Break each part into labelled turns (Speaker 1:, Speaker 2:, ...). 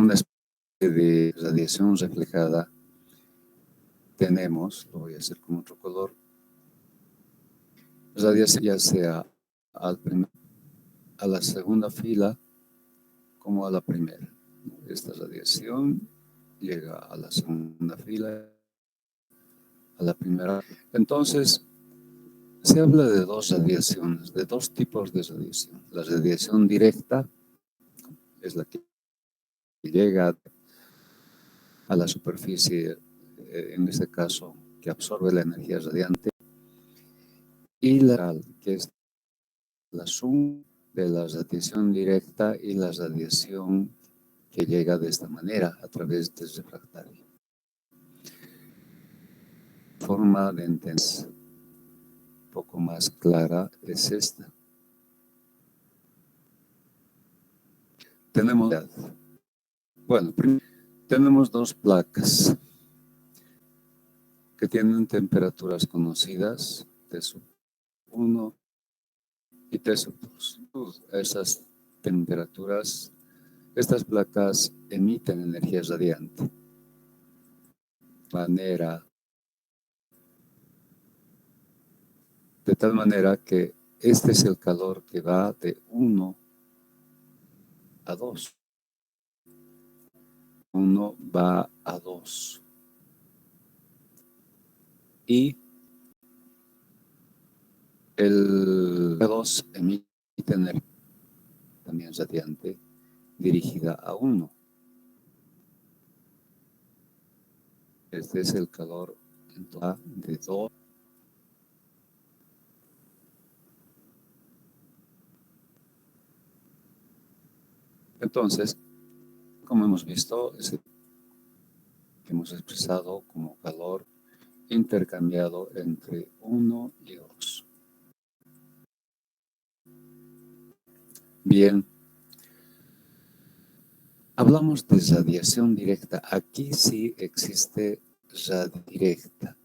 Speaker 1: una especie de radiación reflejada tenemos, lo voy a hacer con otro color, radiación ya sea a la segunda fila como a la primera. Esta radiación llega a la segunda fila, a la primera. Entonces, se habla de dos radiaciones, de dos tipos de radiación. La radiación directa es la que llega a la superficie, en este caso, que absorbe la energía radiante, y la que es la suma de la radiación directa y la radiación que llega de esta manera a través del refractario. Forma de entender un poco más clara es esta. Tenemos dos placas que tienen temperaturas conocidas, T1 y T2. Esas temperaturas, estas placas emiten energía radiante. De tal manera que este es el calor que va de 1 a 2. 1 va a 2. Y el 2 emite energía también radiante dirigida a 1. Este es el calor de 2. Entonces, como hemos visto, hemos expresado como calor intercambiado entre 1 y 2. Bien, hablamos de radiación directa. Aquí sí existe radiación directa.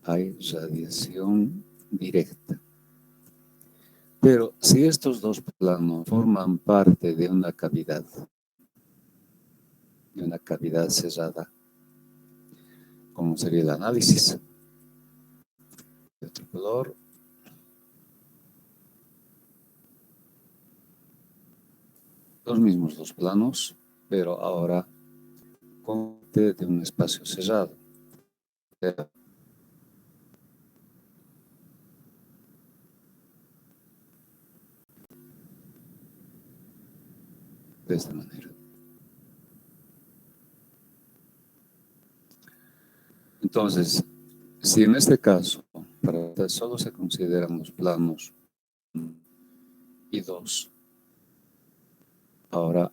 Speaker 1: Hay radiación directa. Pero si estos dos planos forman parte de una cavidad cerrada, ¿cómo sería el análisis? De otro color. Los mismos dos planos, pero ahora con de un espacio cerrado. De esta manera. Entonces, si en este caso, solo se consideran los planos 1 y 2, ahora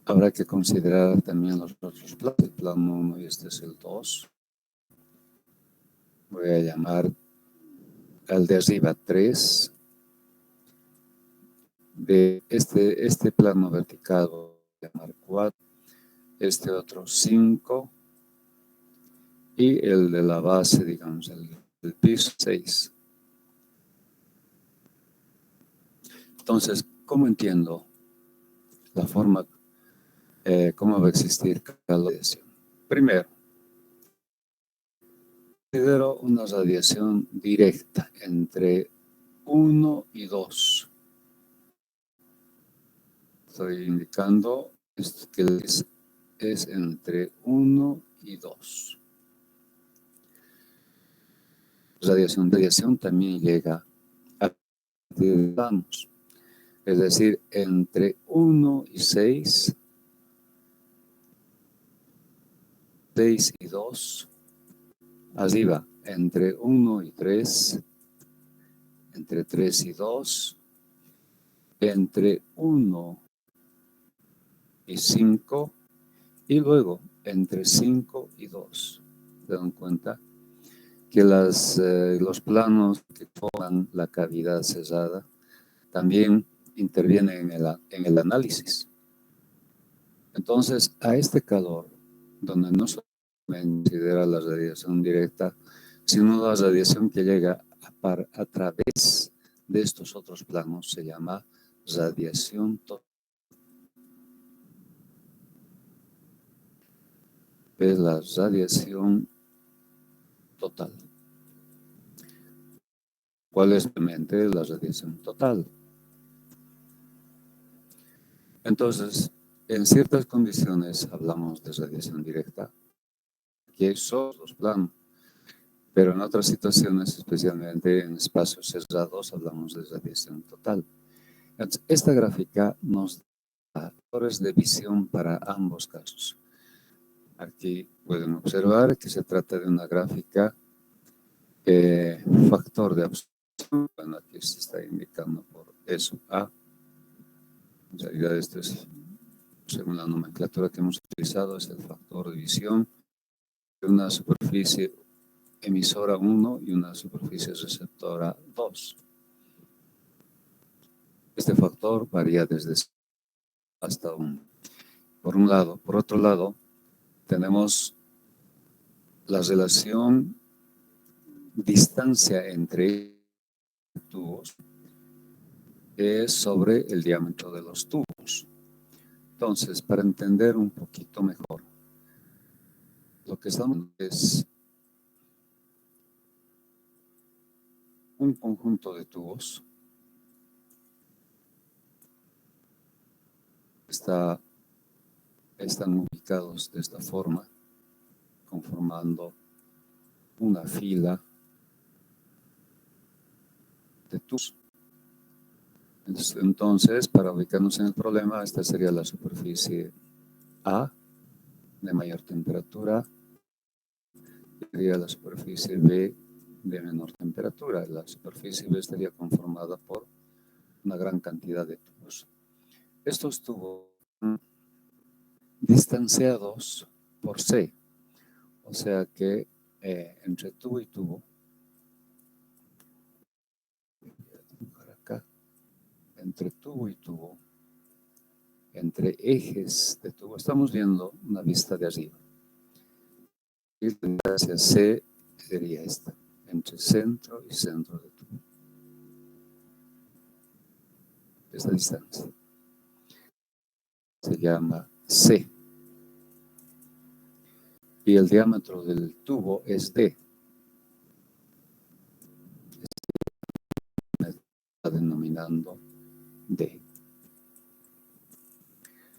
Speaker 1: habrá que considerar también los otros planos, el plano 1 y este es el 2. Voy a llamar al de arriba 3. De este plano vertical voy a llamar 4, este otro 5 y el de la base, digamos, el piso 6. Entonces, ¿cómo entiendo la forma, cómo va a existir cada radiación? Primero, considero una radiación directa entre 1 y 2. Estoy indicando que es entre 1 y 2. Radiación también llega a planos, es decir, entre 1 y 6, 6 y 2, arriba, entre 1 y 3, entre 3 y 2, entre 1 y 5, y luego entre 5 y 2. ¿Se dan cuenta? Que los planos que forman la cavidad cerrada también intervienen en el análisis. Entonces, a este calor, donde no se considera la radiación directa, sino la radiación que llega a través de estos otros planos, se llama radiación total. es la radiación total. ¿Cuál es realmente la radiación total? Entonces, en ciertas condiciones hablamos de radiación directa, que son los planos, pero en otras situaciones, especialmente en espacios cerrados, hablamos de radiación total. Entonces, esta gráfica nos da factores de visión para ambos casos. Aquí pueden observar que se trata de una gráfica factor de absorción. Bueno, aquí se está indicando por eso A. En realidad esto es, según la nomenclatura que hemos utilizado, es el factor de visión de una superficie emisora 1 y una superficie receptora 2. Este factor varía desde hasta 1. Por un lado. Por otro lado, tenemos la relación distancia entre tubos es sobre el diámetro de los tubos. Entonces, para entender un poquito mejor, lo que estamos viendo es un conjunto de tubos. Están ubicados de esta forma, conformando una fila de tubos. Entonces, para ubicarnos en el problema, esta sería la superficie A de mayor temperatura, sería la superficie B de menor temperatura. La superficie B estaría conformada por una gran cantidad de tubos. Estos tubos distanciados por C, o sea que entre tubo y tubo, acá, entre tubo y tubo, entre ejes de tubo, estamos viendo una vista de arriba. Y la distancia C sería esta, entre centro y centro de tubo. Esta distancia se llama C. Y el diámetro del tubo es D. Se está denominando D.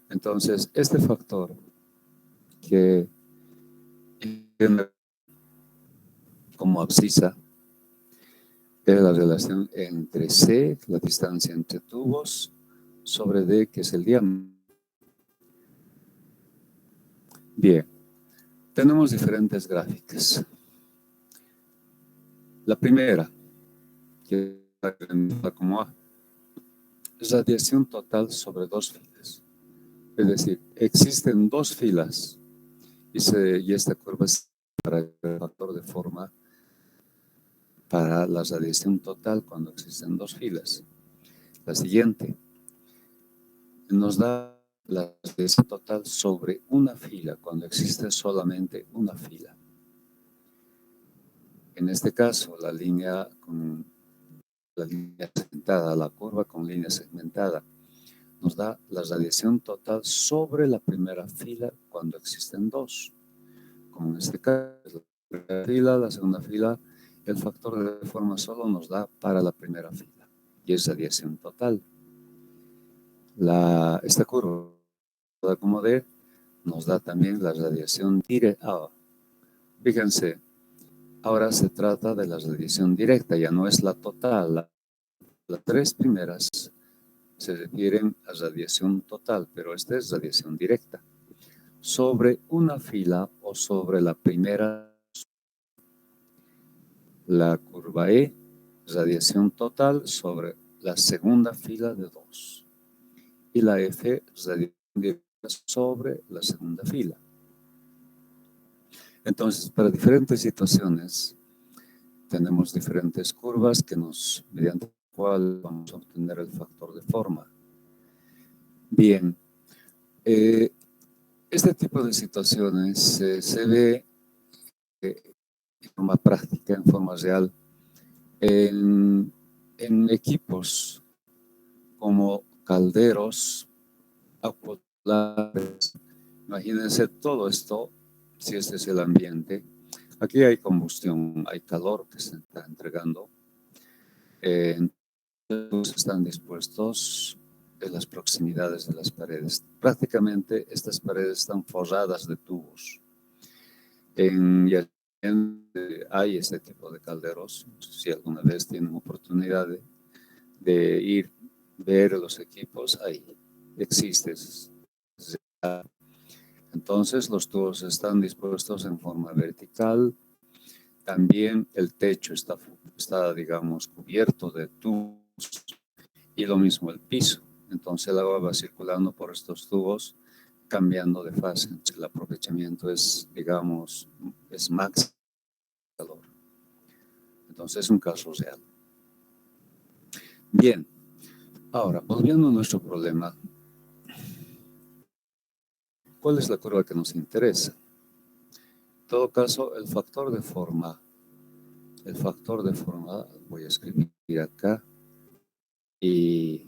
Speaker 1: Entonces, este factor que tiene como abscisa es la relación entre C, la distancia entre tubos, sobre D, que es el diámetro. Bien, tenemos diferentes gráficas. La primera, que es como A, radiación total sobre dos filas. Es decir, existen dos filas y esta curva es para el factor de forma para la radiación total cuando existen dos filas. La siguiente nos da la radiación total sobre una fila cuando existe solamente una fila. En este caso, la línea segmentada, la curva con línea segmentada, nos da la radiación total sobre la primera fila cuando existen dos. Como en este caso, la primera fila, la segunda fila, el factor de forma solo nos da para la primera fila y es radiación total. Esta curva como D nos da también la radiación directa. Fíjense, ahora se trata de la radiación directa, ya no es la total. Las tres primeras se refieren a radiación total, pero esta es radiación directa. Sobre una fila o sobre la primera, la curva E, radiación total sobre la segunda fila de dos. Y la F, radiación directa sobre la segunda fila. Entonces, para diferentes situaciones, tenemos diferentes curvas mediante la cual vamos a obtener el factor de forma. Bien, este tipo de situaciones se ve en forma práctica, en forma real, en equipos como calderos, acuatoriales. Imagínense todo esto si este es el ambiente, aquí hay combustión, hay calor que se está entregando. Entonces están dispuestos en las proximidades de las paredes. Prácticamente estas paredes están forradas de tubos. En Yalén hay este tipo de calderos. Si alguna vez tienen oportunidad de ir ver los equipos, ahí existe. Entonces los tubos están dispuestos en forma vertical. También el techo está, digamos, cubierto de tubos y lo mismo el piso. Entonces el agua va circulando por estos tubos cambiando de fase. Entonces, el aprovechamiento es, digamos, es máximo calor. Entonces es un caso real. Bien, ahora, volviendo a nuestro problema, ¿cuál es la curva que nos interesa? En todo caso, el factor de forma, voy a escribir acá, y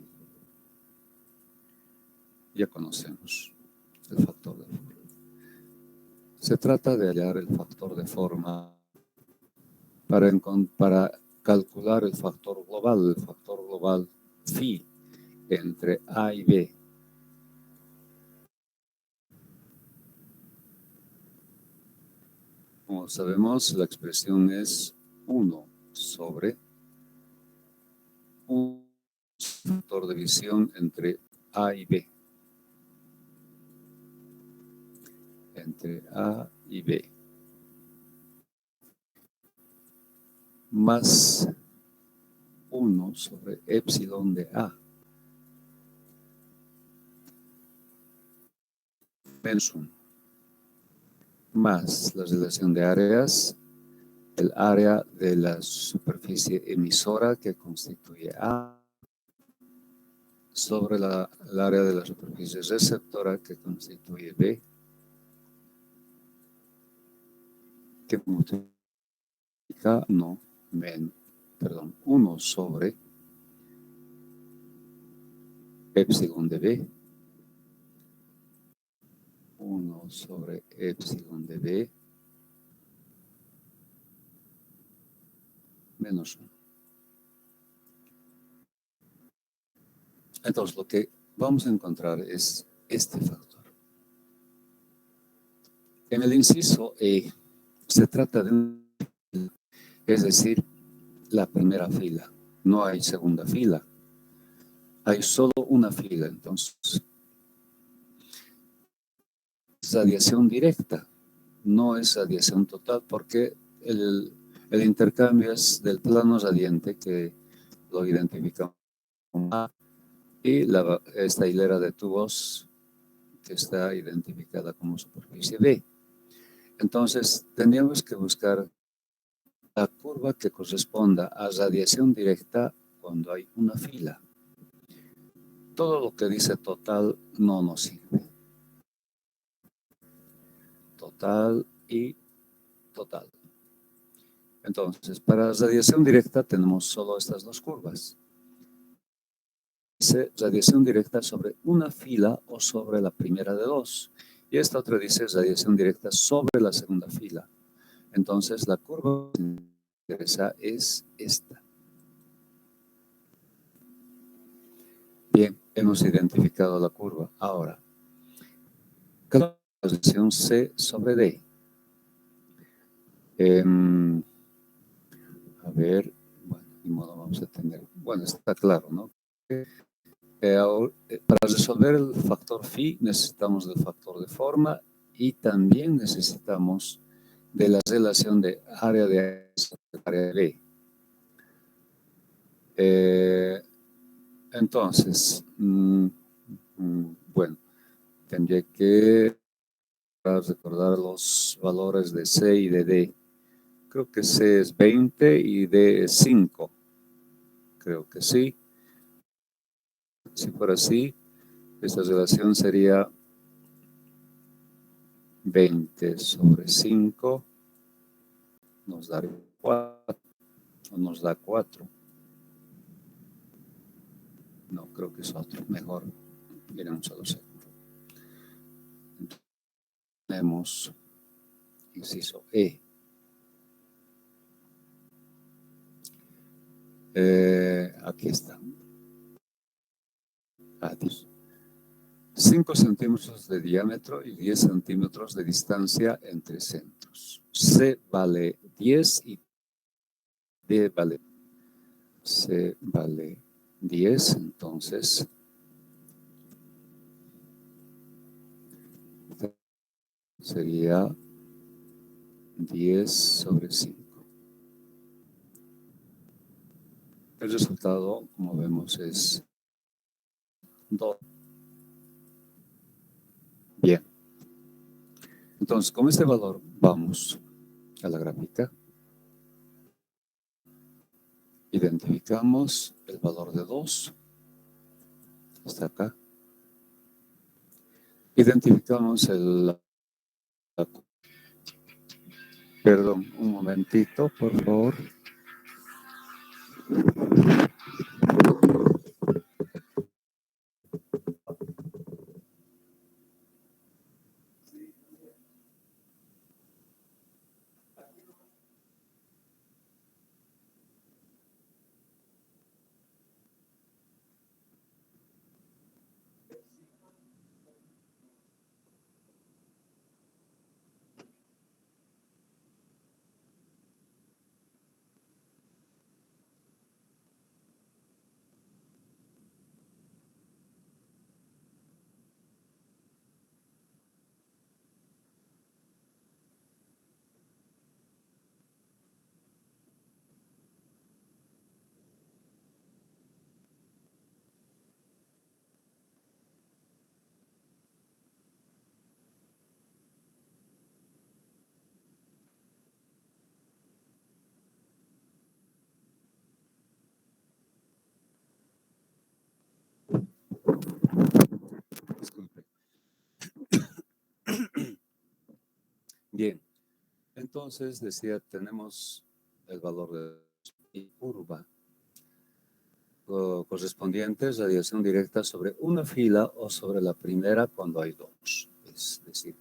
Speaker 1: ya conocemos el factor de forma. Se trata de hallar el factor de forma para calcular el factor global phi entre A y B. Como sabemos, la expresión es 1 sobre un factor de división entre A y B. Entre A y B. Más 1 sobre epsilon de A. Menos 1. Más la relación de áreas, el área de la superficie emisora que constituye A sobre el área de la superficie receptora que constituye B, que multiplica, 1 sobre epsilon de B, 1 sobre epsilon de B, menos 1. Entonces, lo que vamos a encontrar es este factor. En el inciso E, se trata de es decir, la primera fila. No hay segunda fila. Hay solo una fila. Entonces, es radiación directa. No es radiación total porque el intercambio es del plano radiante que lo identificamos como A y esta hilera de tubos que está identificada como superficie B. Entonces, tendríamos que buscar la curva que corresponda a radiación directa cuando hay una fila. Todo lo que dice total no nos sirve. Total y total. Entonces, para radiación directa tenemos solo estas dos curvas. Dice radiación directa sobre una fila o sobre la primera de dos. Y esta otra dice radiación directa sobre la segunda fila. Entonces, la curva que nos interesa es esta. Bien, hemos identificado la curva. Ahora, la posición C sobre D. A ver, bueno, ni modo vamos a tener. Bueno, está claro, ¿no? Para resolver el factor phi necesitamos del factor de forma y también necesitamos de la relación de área de A sobre área de B. Entonces, bueno, tendría que recordar los valores de C y de D. Creo que C es 20 y D es 5. Creo que sí. Si fuera así, esta relación sería 20 sobre 5 nos da 4, o nos da 4. No, creo que es otro. Mejor iremos a lo segundo. Tenemos inciso E. Aquí está. Adiós. 5 centímetros de diámetro y 10 centímetros de distancia entre centros. C vale 10 y D vale. C vale 10, entonces sería 10 sobre 5. El resultado, como vemos, es 2. Bien. Entonces, con este valor vamos a la gráfica. Identificamos el valor de 2. Está acá. Identificamos el... Perdón, un momentito, por favor. Disculpe. Bien, entonces decía, tenemos el valor de curva correspondiente a radiación directa sobre una fila o sobre la primera cuando hay dos. Es decir,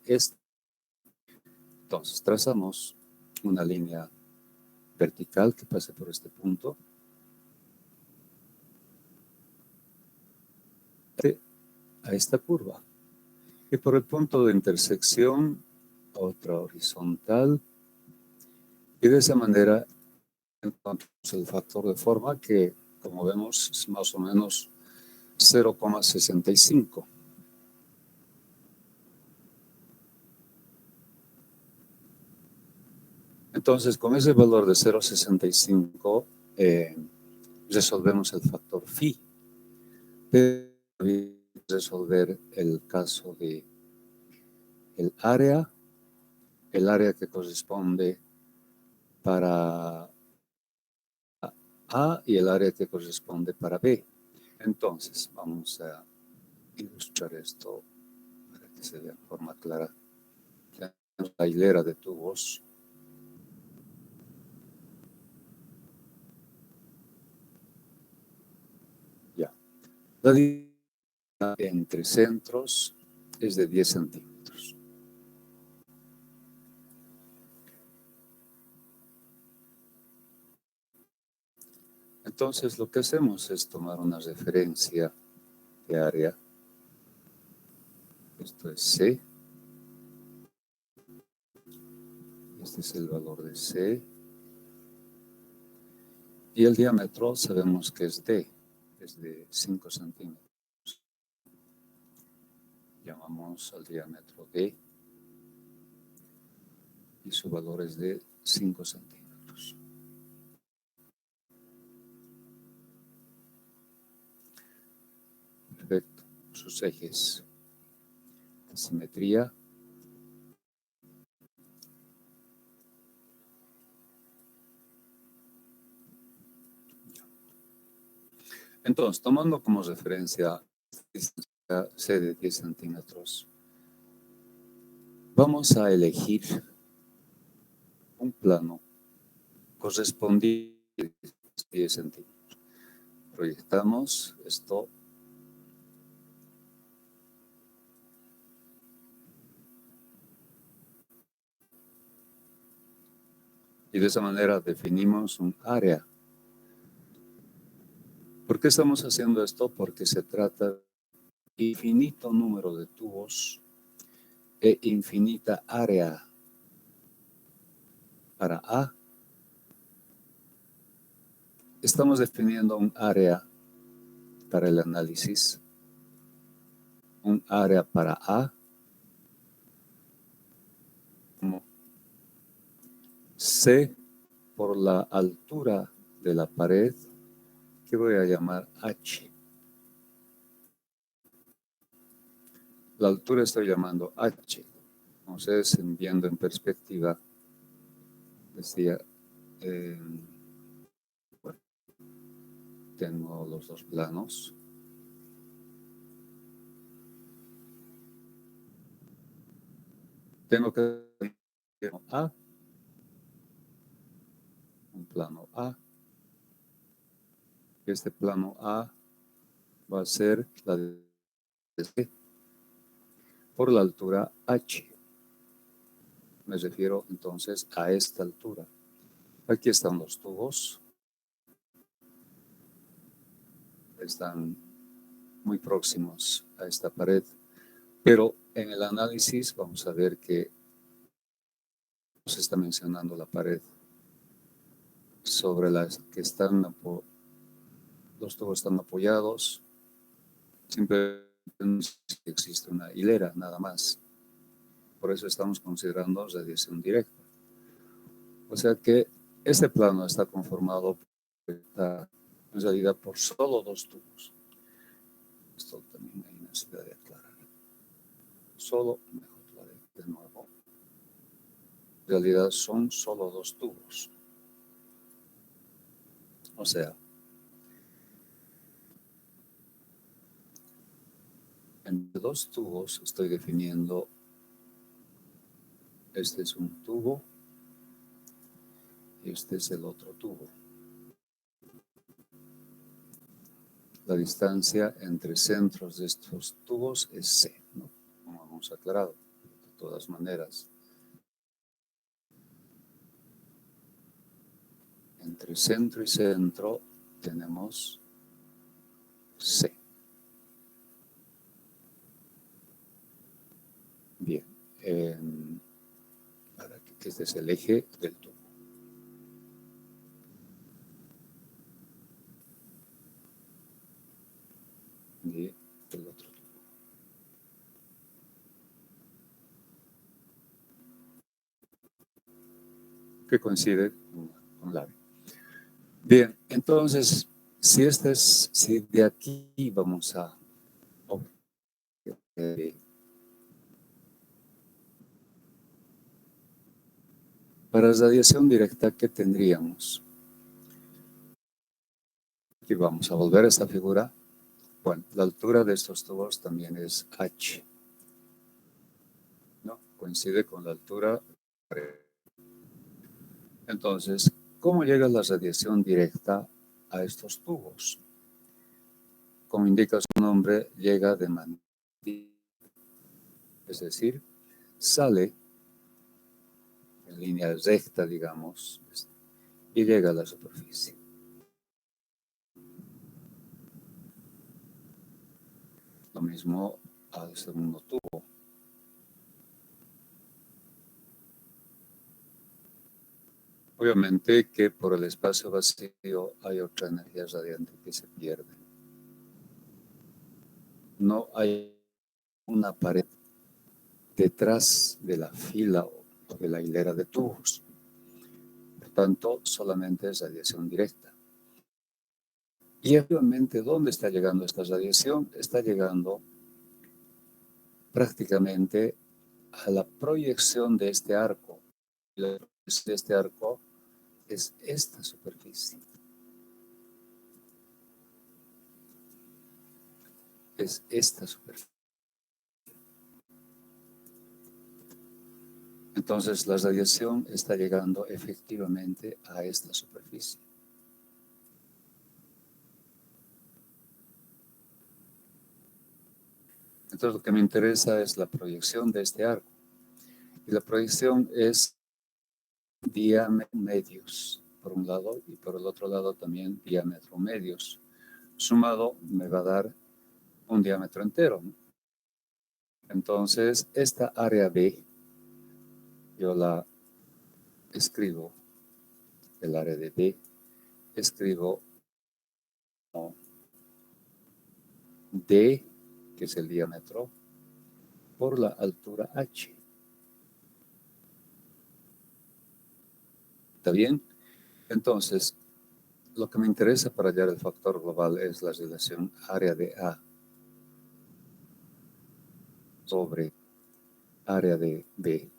Speaker 1: entonces trazamos una línea vertical que pase por este punto. A esta curva. Y por el punto de intersección, otra horizontal. Y de esa manera encontramos el factor de forma que, como vemos, es más o menos 0,65. Entonces, con ese valor de 0,65, resolvemos el factor phi. Pero resolver el caso de el área que corresponde para A y el área que corresponde para B. Entonces, vamos a ilustrar esto para que se vea de forma clara. La hilera de tubos. Ya. La distancia entre centros es de 10 centímetros. Entonces, lo que hacemos es tomar una referencia de área. Esto es C. Este es el valor de C. Y el diámetro sabemos que es D, es de 5 centímetros. Llamamos al diámetro D y su valor es de 5 centímetros. Perfecto. Sus ejes de simetría. Entonces, tomando como referencia C de 10 centímetros, vamos a elegir un plano correspondiente a 10 centímetros. Proyectamos esto. Y de esa manera definimos un área. ¿Por qué estamos haciendo esto? Porque se trata de infinito número de tubos e infinita área para A. Estamos definiendo un área para el análisis, un área para A, como C por la altura de la pared, que voy a llamar H. La altura estoy llamando H. Ustedes viendo en perspectiva, decía, bueno, tengo los dos planos. Tengo que A, un plano A. Este plano A va a ser la de C por la altura H. Me refiero entonces a esta altura. Aquí están los tubos. Están muy próximos a esta pared. Pero en el análisis vamos a ver que se está mencionando la pared sobre las que están, los tubos están apoyados. Simplemente existe una hilera, nada más. Por eso estamos considerando radiación directa. O sea que este plano está conformado en realidad por solo dos tubos. Esto también hay necesidad de aclarar. Solo, mejor lo de nuevo. En realidad son solo dos tubos. O sea, entre dos tubos estoy definiendo, este es un tubo y este es el otro tubo. La distancia entre centros de estos tubos es C, ¿no? Como hemos aclarado, de todas maneras. Entre centro y centro tenemos C. Bien, ahora este es el eje del tubo. Y el otro tubo. Que coincide con la B. Bien, entonces, si de aquí vamos a para radiación directa, ¿qué tendríamos? Aquí vamos a volver a esta figura. Bueno, la altura de estos tubos también es H. ¿No? Coincide con la altura. Entonces, ¿cómo llega la radiación directa a estos tubos? Como indica su nombre, llega de manera, es decir, sale en línea recta, digamos, y llega a la superficie. Lo mismo al segundo tubo. Obviamente que por el espacio vacío hay otra energía radiante que se pierde. No hay una pared detrás de la fila o de la hilera de tubos. Por tanto, solamente es radiación directa. Y obviamente, ¿dónde está llegando esta radiación? Está llegando prácticamente a la proyección de este arco. La proyección de este arco es esta superficie. Es esta superficie. Entonces, la radiación está llegando efectivamente a esta superficie. Entonces, lo que me interesa es la proyección de este arco. Y la proyección es diámetro medios por un lado y por el otro lado también diámetro medios. Sumado me va a dar un diámetro entero, ¿no? Entonces, esta área B, yo la escribo, el área de B, escribo D, que es el diámetro, por la altura H. ¿Está bien? Entonces, lo que me interesa para hallar el factor global es la relación área de A sobre área de B.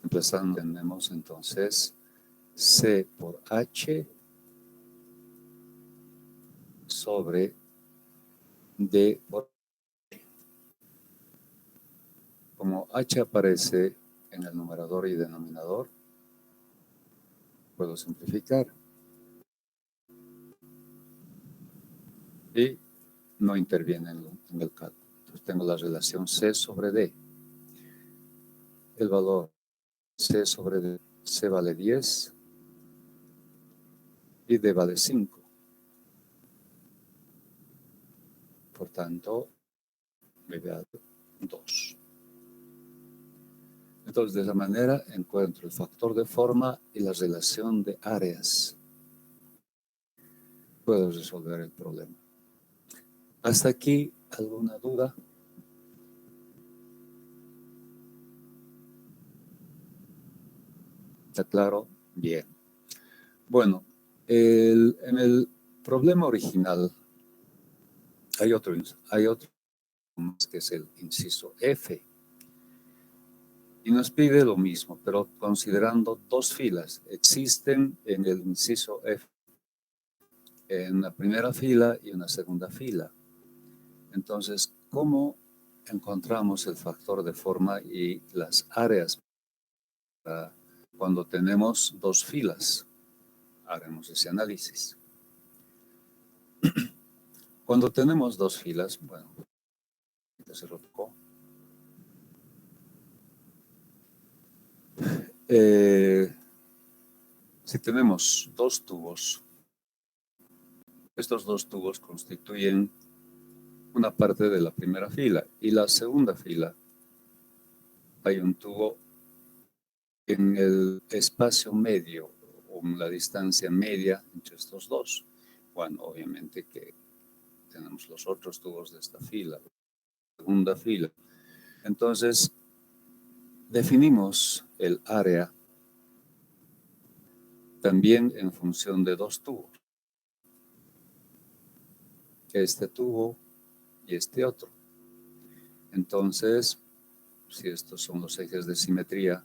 Speaker 1: Empezando, tenemos entonces C por H sobre D por H. Como H aparece en el numerador y denominador, puedo simplificar. Y no interviene en el cálculo. Entonces tengo la relación C sobre D. El valor C sobre D, C vale 10 y D vale 5. Por tanto, me da 2. Entonces, de esa manera encuentro el factor de forma y la relación de áreas. Puedo resolver el problema. ¿Hasta aquí alguna duda? ¿Está claro? Bien. Bueno, en el problema original hay otro que es el inciso F. Y nos pide lo mismo, pero considerando dos filas. Existen en el inciso F en una primera fila y una segunda fila. Entonces, ¿cómo encontramos el factor de forma y las áreas cuando tenemos dos filas? Haremos ese análisis. Cuando tenemos dos filas, bueno, se lo tocó. Si tenemos dos tubos, estos dos tubos constituyen una parte de la primera fila y la segunda fila hay un tubo en el espacio medio o en la distancia media entre estos dos. Bueno, obviamente que tenemos los otros tubos de esta fila, segunda fila. Entonces, definimos el área también en función de dos tubos. Este tubo y este otro. Entonces, si estos son los ejes de simetría,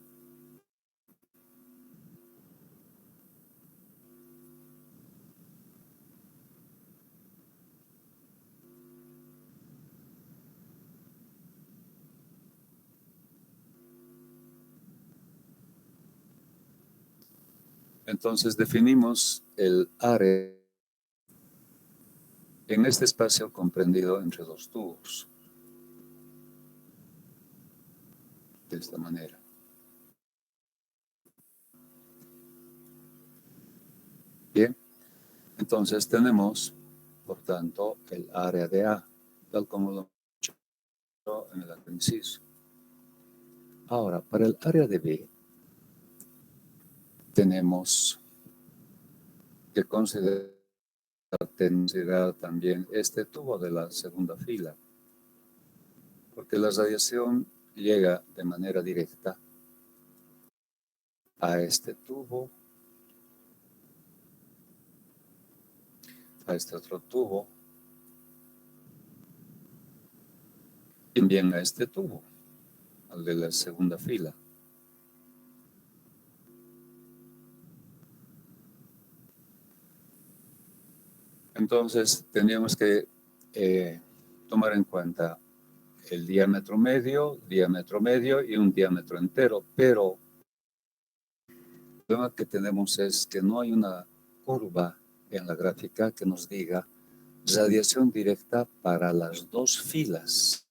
Speaker 1: entonces definimos el área en este espacio comprendido entre dos tubos. De esta manera. Bien, entonces tenemos, por tanto, el área de A, tal como lo he hecho en el otro inciso. Ahora, para el área de B, tenemos que considerar también este tubo de la segunda fila, porque la radiación llega de manera directa a este tubo, a este otro tubo, y también a este tubo, al de la segunda fila. Entonces, teníamos que tomar en cuenta el diámetro medio y un diámetro entero, pero el problema que tenemos es que no hay una curva en la gráfica que nos diga radiación directa para las dos filas.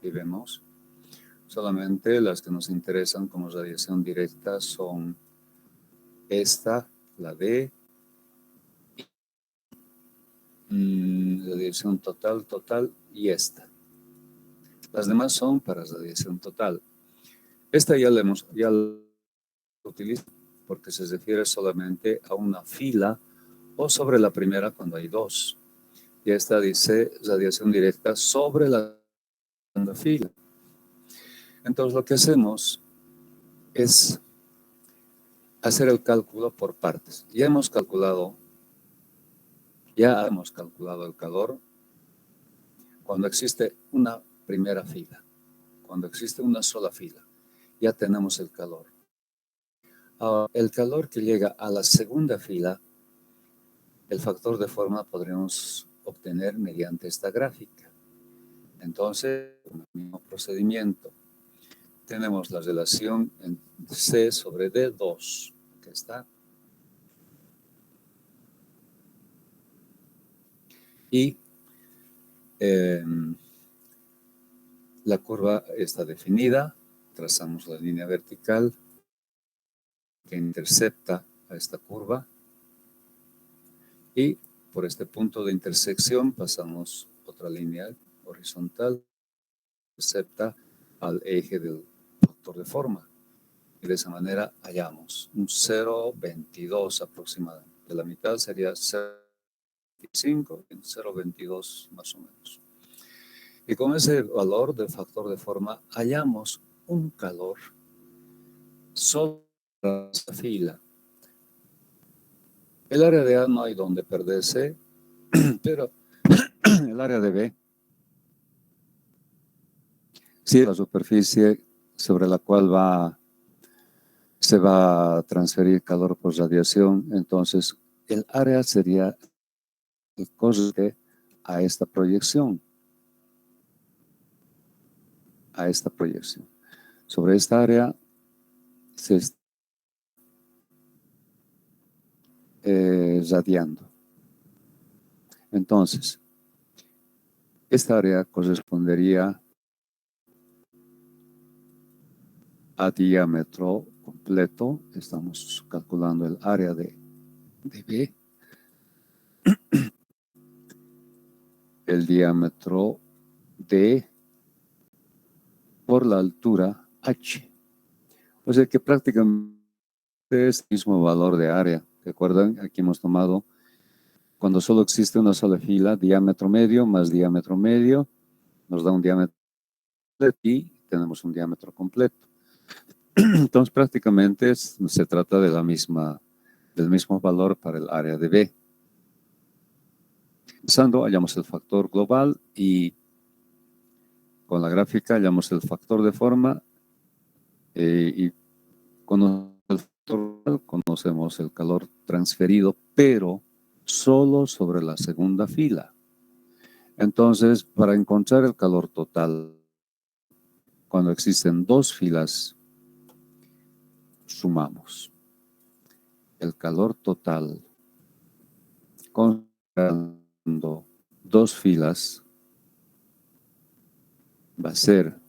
Speaker 1: Y vemos, solamente las que nos interesan como radiación directa son esta, la D, radiación total y esta. Las demás son para radiación total. Esta ya la utilizo porque se refiere solamente a una fila o sobre la primera cuando hay dos. Y esta dice radiación directa sobre la segunda fila. Entonces lo que hacemos es hacer el cálculo por partes. Ya hemos calculado el calor cuando existe una primera fila. Cuando existe una sola fila, ya tenemos el calor. Ahora, el calor que llega a la segunda fila, el factor de forma podremos obtener mediante esta gráfica. Entonces, con el mismo procedimiento, tenemos la relación en C sobre D2, que está. Y la curva está definida, trazamos la línea vertical que intercepta a esta curva y por este punto de intersección pasamos otra línea horizontal que intercepta al eje del factor de forma. Y de esa manera hallamos un 0,22 aproximadamente. De la mitad sería 0,25 y 0,22 más o menos. Y con ese valor del factor de forma hallamos un calor sobre la fila. El área de A no hay donde perderse, pero el área de B sí es la superficie sobre la cual se va a transferir calor por radiación. Entonces, el área sería el correspondiente a esta proyección. Sobre esta área se está radiando. Entonces, esta área correspondería a diámetro completo. Estamos calculando el área de B. El diámetro D por la altura H. O sea que prácticamente es el mismo valor de área. ¿Recuerdan? Aquí hemos tomado, cuando solo existe una sola fila, diámetro medio más diámetro medio, nos da un diámetro y tenemos un diámetro completo. Entonces prácticamente se trata de del mismo valor para el área de B. Pensando, hallamos el factor global y con la gráfica hallamos el factor de forma y conocemos el calor transferido, pero solo sobre la segunda fila. Entonces, para encontrar el calor total, cuando existen dos filas, sumamos el calor total considerando dos filas, va a ser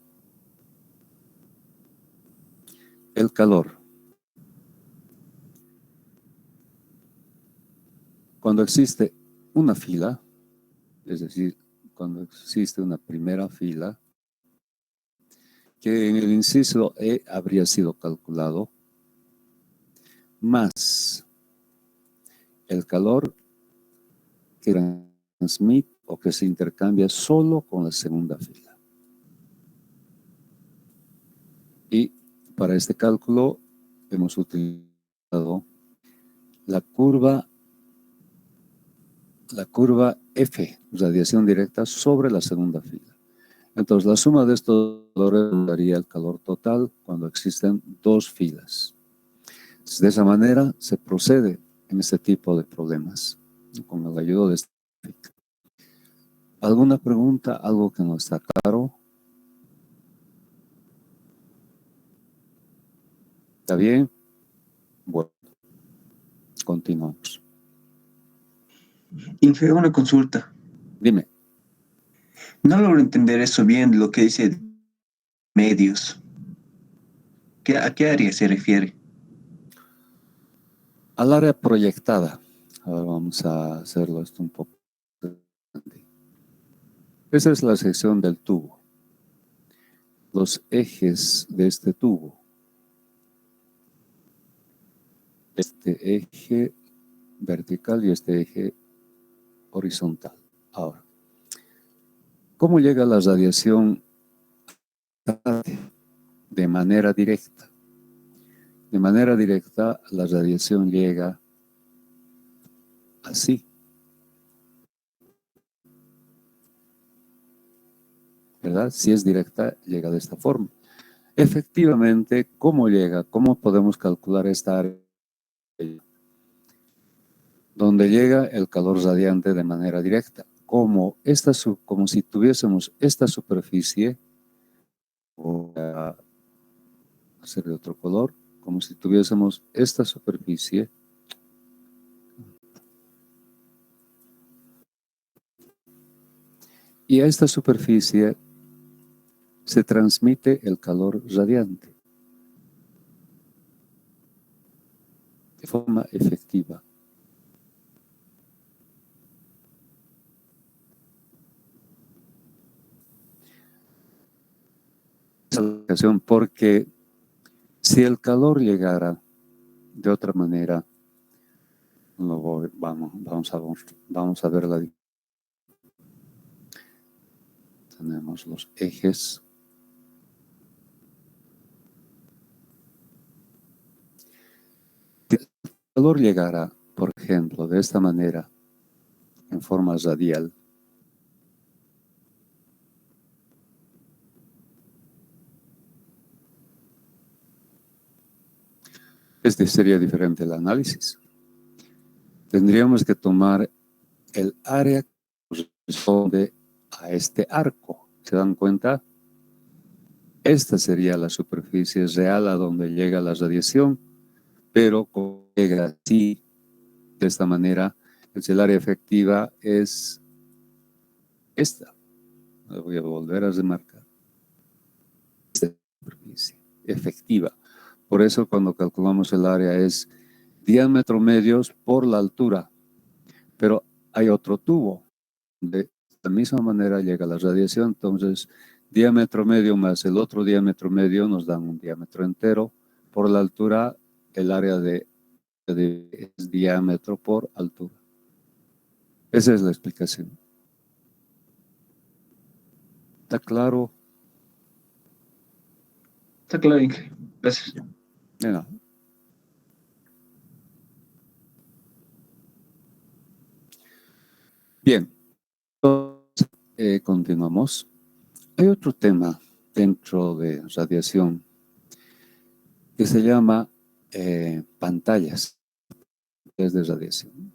Speaker 1: el calor. Cuando existe una fila, es decir, cuando existe una primera fila, que en el inciso E habría sido calculado, más el calor que transmite o que se intercambia solo con la segunda fila. Y para este cálculo hemos utilizado la curva F, radiación directa sobre la segunda fila. Entonces, la suma de estos valores daría el calor total cuando existen dos filas. De esa manera se procede en este tipo de problemas, con la ayuda de esta gráfica. ¿Alguna pregunta? ¿Algo que no está claro? ¿Está bien? Bueno, continuamos.
Speaker 2: Infe, una consulta.
Speaker 1: Dime,
Speaker 2: No logro entender eso bien, lo que dice medios. ¿A qué área se refiere?
Speaker 1: al área proyectada. Ahora vamos a hacerlo esto un poco. Esa es la sección del tubo. Los ejes de este tubo. Este eje vertical y este eje horizontal. Ahora, ¿cómo llega la radiación de manera directa? De manera directa, la radiación llega así, ¿verdad? Si es directa, llega de esta forma. Efectivamente, ¿cómo llega? ¿Cómo podemos calcular esta área? Donde llega el calor radiante de manera directa. Como si tuviésemos esta superficie, voy a hacer de otro color, como si tuviésemos esta superficie y a esta superficie se transmite el calor radiante de forma efectiva. Porque si el calor llegara de otra manera, vamos a ver la diferencia. Tenemos los ejes. Si el calor llegara, por ejemplo, de esta manera, en forma radial, este sería diferente el análisis. Tendríamos que tomar el área que corresponde a este arco. ¿Se dan cuenta? Esta sería la superficie real a donde llega la radiación, pero como llega así, de esta manera, el área efectiva es esta. La voy a volver a remarcar. Esta superficie efectiva. Por eso cuando calculamos el área es diámetro medios por la altura. Pero hay otro tubo. De la misma manera llega la radiación, entonces diámetro medio más el otro diámetro medio nos dan un diámetro entero. Por la altura, el área es diámetro por altura. Esa es la explicación. ¿Está claro?
Speaker 2: Está claro, Inge. Gracias.
Speaker 1: Mira. Bien, entonces, continuamos. Hay otro tema dentro de radiación que se llama pantallas de radiación.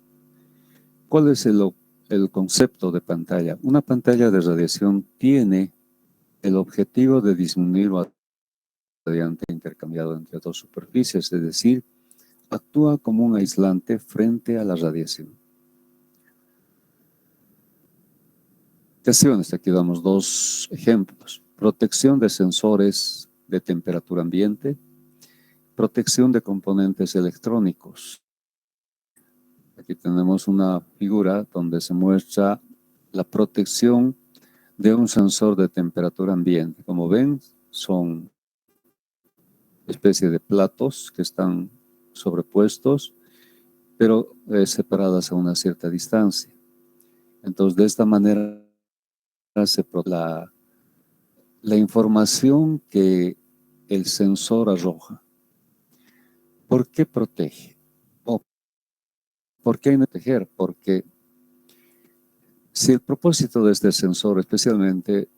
Speaker 1: ¿Cuál es el concepto de pantalla? Una pantalla de radiación tiene el objetivo de disminuir el radiante intercambiado entre dos superficies, es decir, actúa como un aislante frente a la radiación. Aquí damos dos ejemplos. Protección de sensores de temperatura ambiente, protección de componentes electrónicos. Aquí tenemos una figura donde se muestra la protección de un sensor de temperatura ambiente. Como ven, son especie de platos que están sobrepuestos, pero separadas a una cierta distancia. Entonces, de esta manera se la información que el sensor arroja. ¿Por qué protege? ¿O por qué hay que proteger? Porque si el propósito de este sensor, especialmente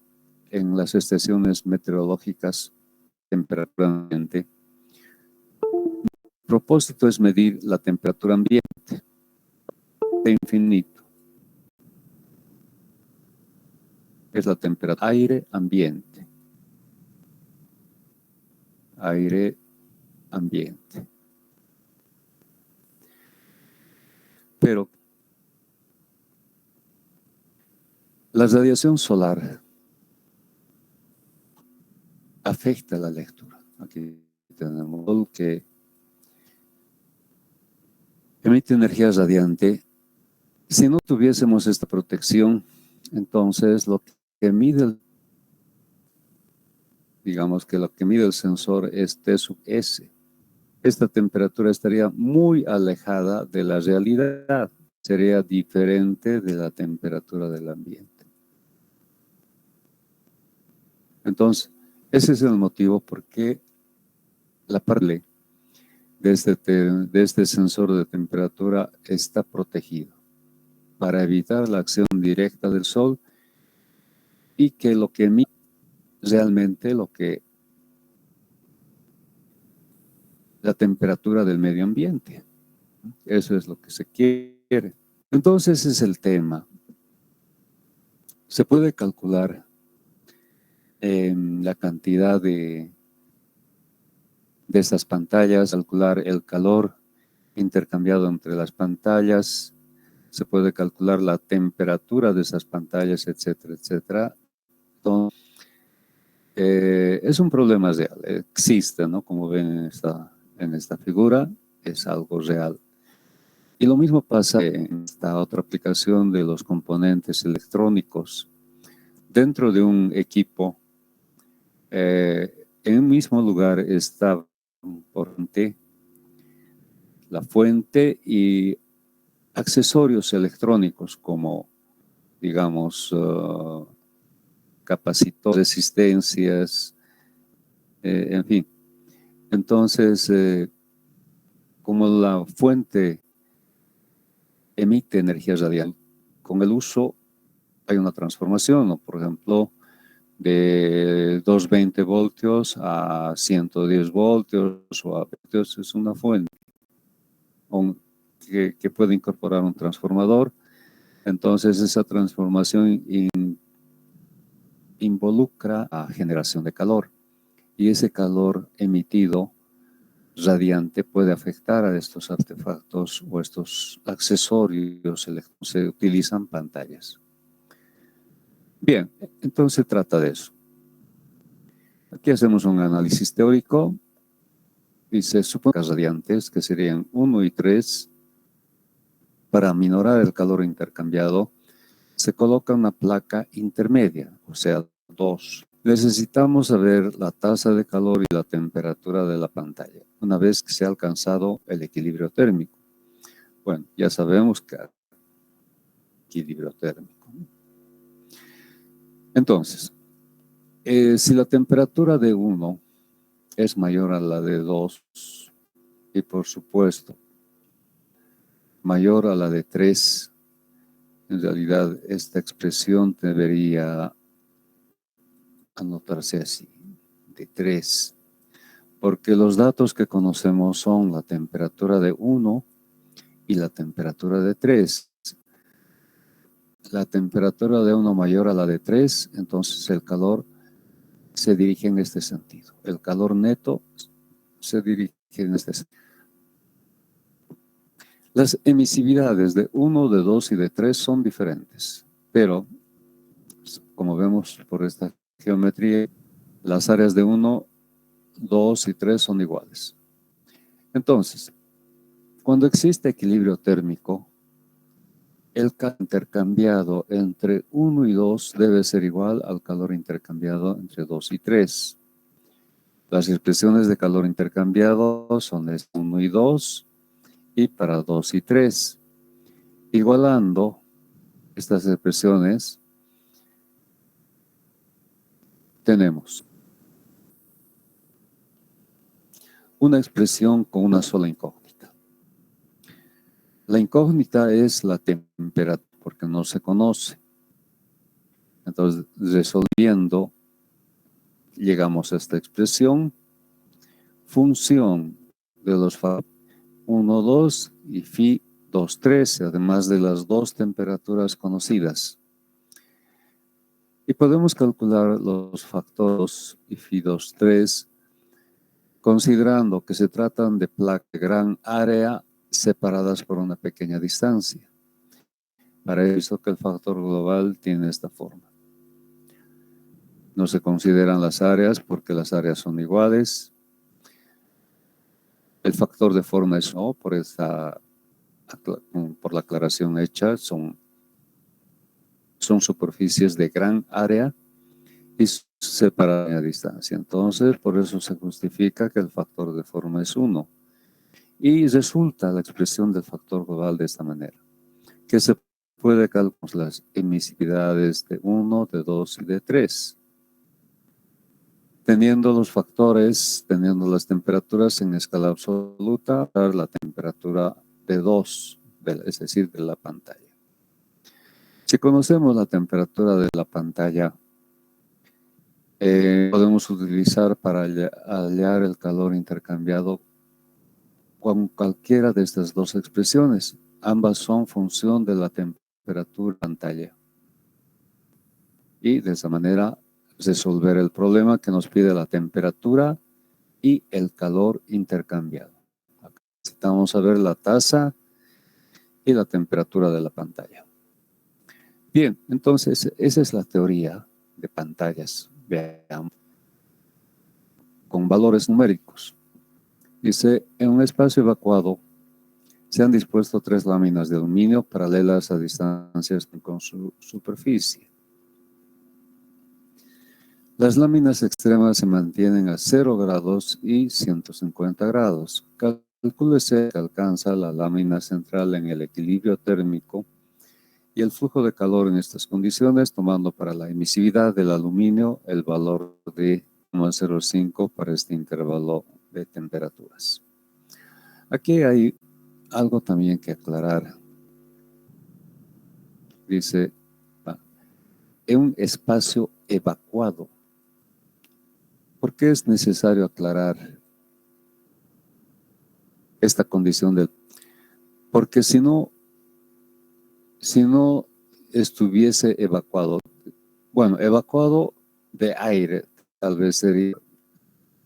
Speaker 1: en las estaciones meteorológicas, temperatura ambiente, el propósito es medir la temperatura ambiente de infinito. Es la temperatura aire ambiente. Aire ambiente. Pero La radiación solar afecta la lectura. Aquí tenemos el que emite energía radiante. Si no tuviésemos esta protección, entonces lo que mide, digamos que lo que mide el sensor es T sub S. Esta temperatura estaría muy alejada de la realidad. Sería diferente de la temperatura del ambiente. Entonces, ese es el motivo por qué la parte de este sensor de temperatura está protegido, para evitar la acción directa del sol y que lo que emite realmente la temperatura del medio ambiente. Eso es lo que se quiere. Entonces ese es el tema. Se puede calcular la cantidad de estas pantallas, calcular el calor intercambiado entre las pantallas, se puede calcular la temperatura de esas pantallas, etcétera, etcétera. Entonces, es un problema real, existe, ¿no? Como ven en esta figura, es algo real. Y lo mismo pasa en esta otra aplicación de los componentes electrónicos. Dentro de un equipo, en un mismo lugar está la fuente y accesorios electrónicos como, digamos, capacitores, resistencias, en fin. Entonces, como la fuente emite energía radial, con el uso hay una transformación, ¿no? Por ejemplo, de 220 voltios a 110 voltios o a 20 voltios, es una fuente que puede incorporar un transformador. Entonces esa transformación involucra a generación de calor y ese calor emitido radiante puede afectar a estos artefactos o estos accesorios. Se utilizan pantallas. Bien, entonces se trata de eso. Aquí hacemos un análisis teórico y se supone que las radiantes, que serían 1 y 3, para minorar el calor intercambiado, se coloca una placa intermedia, o sea, 2. Necesitamos saber la tasa de calor y la temperatura de la pantalla, una vez que se ha alcanzado el equilibrio térmico. Bueno, ya sabemos que equilibrio térmico. Entonces, si la temperatura de 1 es mayor a la de 2 y por supuesto mayor a la de 3, en realidad esta expresión debería anotarse así, de 3, porque los datos que conocemos son la temperatura de 1 y la temperatura de 3. La temperatura de 1 mayor a la de 3, entonces el calor se dirige en este sentido. El calor neto se dirige en este sentido. Las emisividades de 1, de 2 y de 3 son diferentes, pero como vemos por esta geometría, las áreas de 1, 2 y 3 son iguales. Entonces, cuando existe equilibrio térmico, el calor intercambiado entre 1 y 2 debe ser igual al calor intercambiado entre 2 y 3. Las expresiones de calor intercambiado son 1 y 2 y para 2 y 3. Igualando estas expresiones, tenemos una expresión con una sola incógnita. La incógnita es la temperatura, porque no se conoce. Entonces, resolviendo, llegamos a esta expresión, función de los factores 1, 2 y phi 2, 3, además de las dos temperaturas conocidas. Y podemos calcular los factores y phi 2, 3, considerando que se tratan de placas de gran área separadas por una pequeña distancia. Para eso que el factor global tiene esta forma. No se consideran las áreas porque las áreas son iguales. El factor de forma es no, por la aclaración hecha, son superficies de gran área y separadas a distancia. Entonces, por eso se justifica que el factor de forma es 1. Y resulta la expresión del factor global de esta manera, que se puede calcular las emisividades de 1, de 2 y de 3. Teniendo los factores, teniendo las temperaturas en escala absoluta, la temperatura de 2, es decir, de la pantalla. Si conocemos la temperatura de la pantalla, podemos utilizar para hallar el calor intercambiado con cualquiera de estas dos expresiones. Ambas son función de la temperatura de la pantalla. Y de esa manera resolver el problema que nos pide la temperatura y el calor intercambiado. Acá necesitamos saber la tasa y la temperatura de la pantalla. Bien, entonces esa es la teoría de pantallas. Veamos. Con valores numéricos. Dice, en un espacio evacuado se han dispuesto 3 láminas de aluminio paralelas a distancias con su superficie. Las láminas extremas se mantienen a 0 grados y 150 grados. Calcúlese que alcanza la lámina central en el equilibrio térmico y el flujo de calor en estas condiciones, tomando para la emisividad del aluminio el valor de 0,05 para este intervalo de temperaturas. Aquí hay algo también que aclarar. Dice, en un espacio evacuado. ¿Por qué es necesario aclarar esta condición porque si no estuviese evacuado, bueno, evacuado de aire, tal vez sería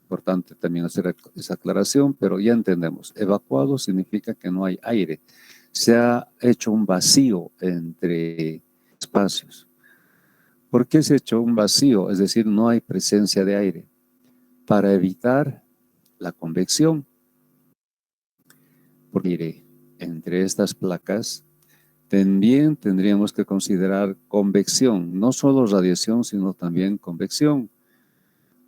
Speaker 1: importante también hacer esa aclaración, pero ya entendemos, evacuado significa que no hay aire, se ha hecho un vacío entre espacios. ¿Por qué se ha hecho un vacío? Es decir, no hay presencia de aire, para evitar la convección. Porque entre estas placas también tendríamos que considerar convección, no solo radiación, sino también convección.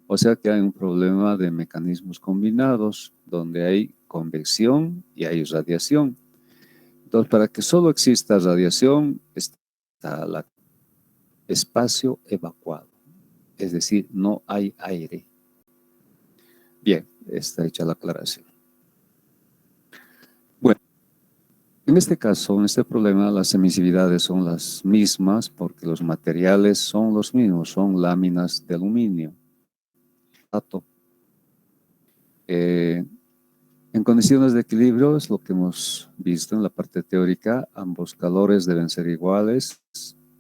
Speaker 1: O sea que hay un problema de mecanismos combinados, donde hay convección y hay radiación. Entonces, para que solo exista radiación, está el espacio evacuado, es decir, no hay aire. Bien, está hecha la aclaración. Bueno, en este caso, en este problema, las emisividades son las mismas porque los materiales son los mismos, son láminas de aluminio. En condiciones de equilibrio es lo que hemos visto en la parte teórica, ambos calores deben ser iguales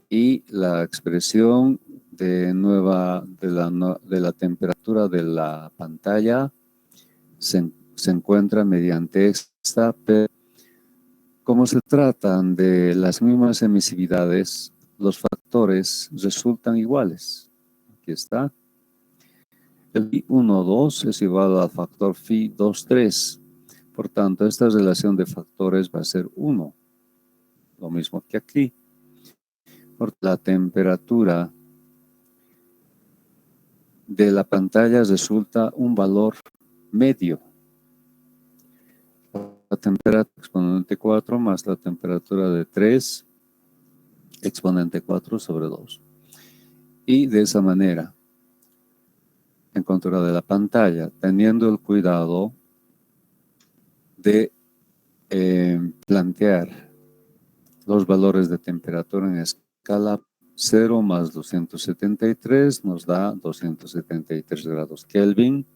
Speaker 1: y la expresión de la temperatura de la pantalla se encuentra mediante esta, pero como se tratan de las mismas emisividades, los factores resultan iguales. Aquí está. El phi 1,2 es igual al factor phi 2,3. Por tanto, esta relación de factores va a ser 1. Lo mismo que aquí. Por la temperatura de la pantalla resulta un valor medio. La temperatura exponente 4 más la temperatura de 3 exponente 4 sobre 2. Y de esa manera, en contra de la pantalla, teniendo el cuidado de plantear los valores de temperatura en escala 0 más 273 nos da 273 grados Kelvin.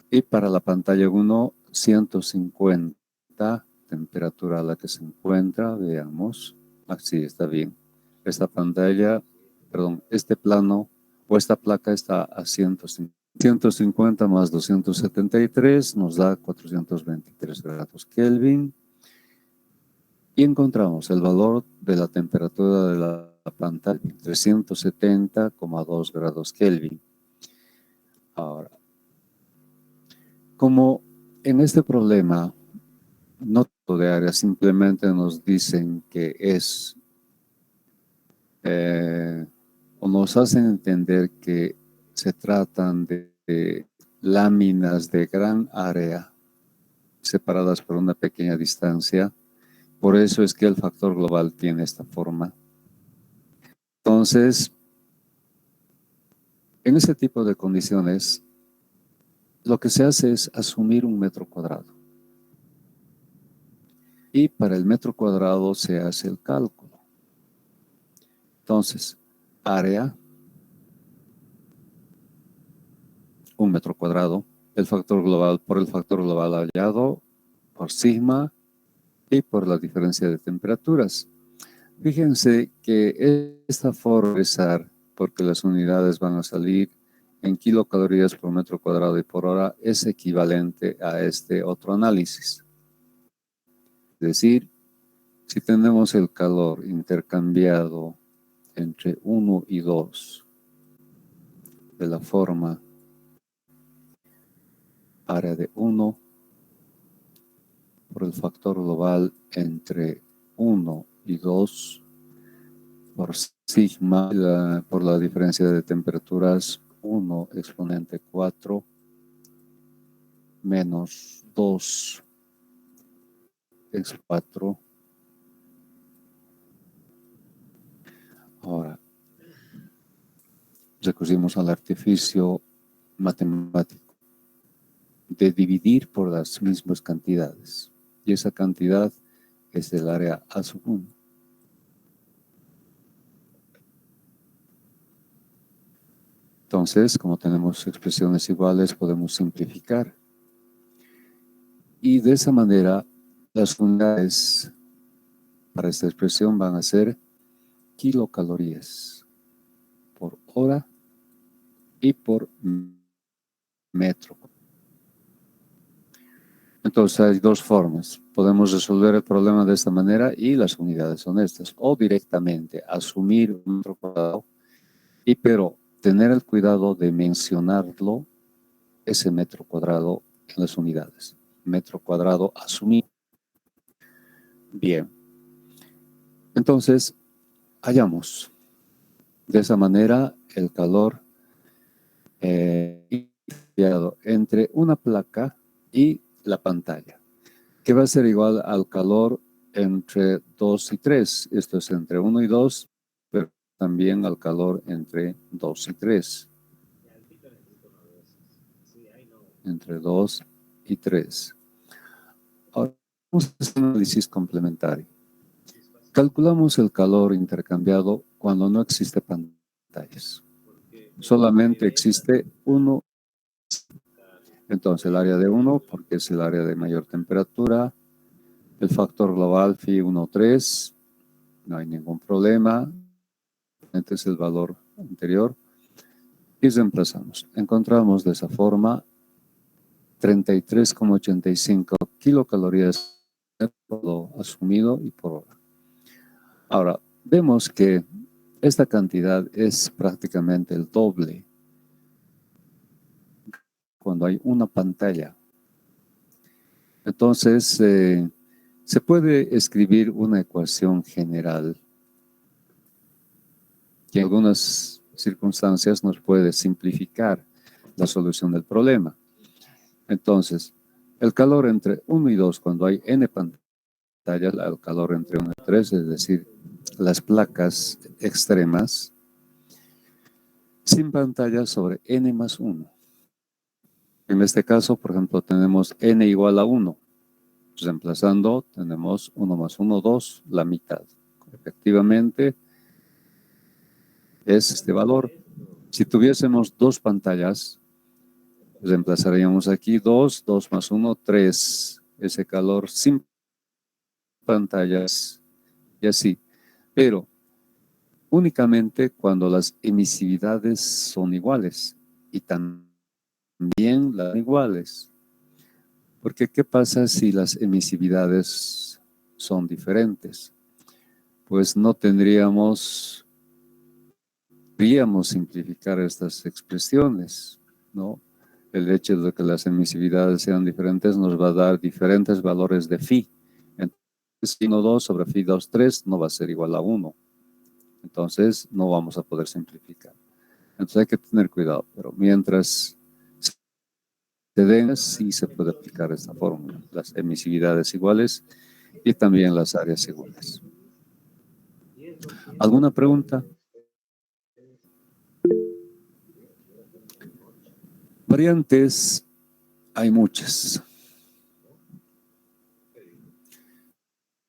Speaker 1: Y para la pantalla 1, 150, temperatura a la que se encuentra, veamos. Así está bien. Esta pantalla, perdón, este plano o esta placa está a 150. 150 más 273 nos da 423 grados Kelvin. y encontramos el valor de la temperatura de la pantalla, 370,2 grados Kelvin. Ahora, como en este problema no todo de área, simplemente nos dicen que es, o nos hacen entender que se tratan de láminas de gran área separadas por una pequeña distancia. Por eso es que el factor global tiene esta forma. Entonces, en este tipo de condiciones, lo que se hace es asumir un metro cuadrado. Y para el metro cuadrado se hace el cálculo. Entonces, área, 1 metro cuadrado, el factor global por el factor global hallado, por sigma y por la diferencia de temperaturas. Fíjense que esta forma de expresar, porque las unidades van a salir en kilocalorías por metro cuadrado y por hora, es equivalente a este otro análisis. Es decir, si tenemos el calor intercambiado entre 1 y 2 de la forma área de 1 por el factor global entre 1 y 2 por sigma, por la diferencia de temperaturas 1 exponente 4 menos 2 x 4. Ahora, recurrimos al artificio matemático de dividir por las mismas cantidades. Y esa cantidad es el área A sub 1. Entonces, como tenemos expresiones iguales, podemos simplificar. Y de esa manera, las unidades para esta expresión van a ser kilocalorías por hora y por metro. Entonces hay dos formas. Podemos resolver el problema de esta manera y las unidades son estas. O directamente asumir un metro cuadrado, pero tener el cuidado de mencionarlo, ese metro cuadrado en las unidades. Metro cuadrado asumido. Bien. Entonces, hallamos de esa manera el calor entre una placa y la pantalla, que va a ser igual al calor entre 2 y 3. Esto es entre 1 y 2, pero también al calor entre 2 y 3. Entre 2 y 3. Ahora, vamos a hacer un análisis complementario. Calculamos el calor intercambiado cuando no existe pantallas. Solamente existe uno. Entonces el área de 1, porque es el área de mayor temperatura. El factor global phi 1,3. No hay ningún problema. Este es el valor anterior. Y reemplazamos. Encontramos de esa forma 33,85 kilocalorías por lo asumido y por hora. Ahora, vemos que esta cantidad es prácticamente el doble cuando hay una pantalla. Entonces, se puede escribir una ecuación general que en algunas circunstancias nos puede simplificar la solución del problema. Entonces, el calor entre 1 y 2, cuando hay n pantallas, el calor entre 1 y 3, es decir, las placas extremas, sin pantalla sobre n más 1. En este caso, por ejemplo, tenemos n igual a 1. Reemplazando, tenemos 1 más 1, 2, la mitad. Efectivamente, es este valor. Si tuviésemos dos pantallas, reemplazaríamos aquí 2, 2 más 1, 3. Ese calor sin pantallas y así. Pero únicamente cuando las emisividades son iguales y también las iguales. Porque ¿qué pasa si las emisividades son diferentes, pues no podríamos simplificar estas expresiones, ¿no? El hecho de que las emisividades sean diferentes nos va a dar diferentes valores de phi. Entonces, phi 2 sobre phi 3 no va a ser igual a 1. Entonces, no vamos a poder simplificar. Entonces, hay que tener cuidado. Pero mientras se den, sí se puede aplicar esta fórmula. Las emisividades iguales y también las áreas iguales. ¿Alguna pregunta? Variantes, hay muchas.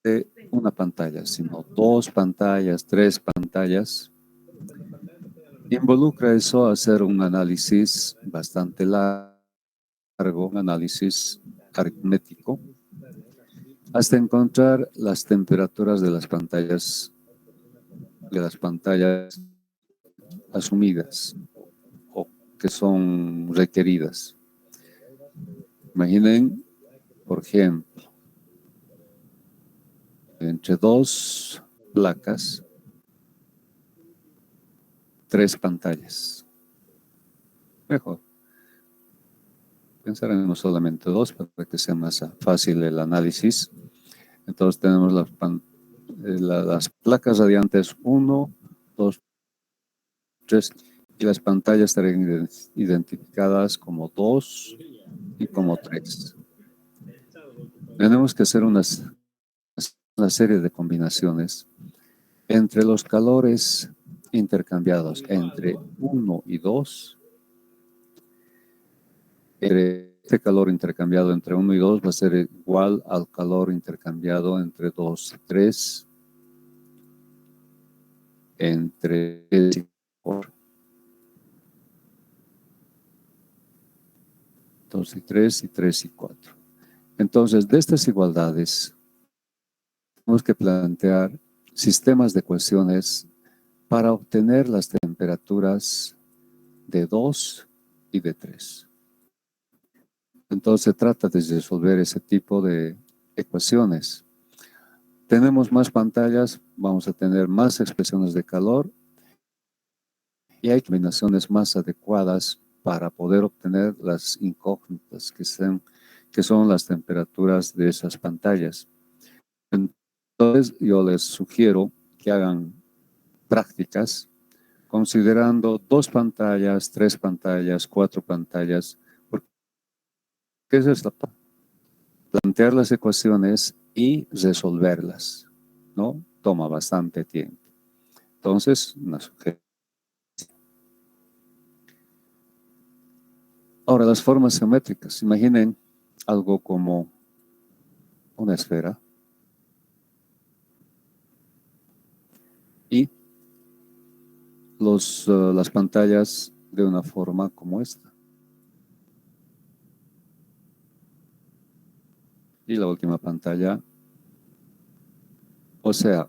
Speaker 1: De una pantalla, sino 2 pantallas, 3 pantallas. Involucra eso a hacer un análisis bastante largo, un análisis aritmético, hasta encontrar las temperaturas de las pantallas asumidas o que son requeridas. Imaginen, por ejemplo, entre 2 placas, 3 pantallas. Mejor. Pensaremos solamente 2 para que sea más fácil el análisis. Entonces tenemos las placas radiantes 1, 2, 3 y las pantallas estarán identificadas como 2 y como 3. Tenemos que hacer una serie de combinaciones entre los calores intercambiados entre 1 y 2. Este calor intercambiado entre 1 y 2 va a ser igual al calor intercambiado entre 2 y 3, entre 3 y 4. 2 y 3 y 3 y 4. Entonces, de estas igualdades, tenemos que plantear sistemas de ecuaciones para obtener las temperaturas de 2 y de 3. Entonces, se trata de resolver ese tipo de ecuaciones. Tenemos más pantallas, vamos a tener más expresiones de calor y hay combinaciones más adecuadas para poder obtener las incógnitas que son las temperaturas de esas pantallas. Entonces, yo les sugiero que hagan prácticas considerando 2 pantallas, 3 pantallas, 4 pantallas, porque esa es plantear las ecuaciones y resolverlas, ¿no? Toma bastante tiempo. Entonces, una sugerencia. Ahora, las formas geométricas. Imaginen algo como una esfera y las pantallas de una forma como esta. Y la última pantalla. O sea,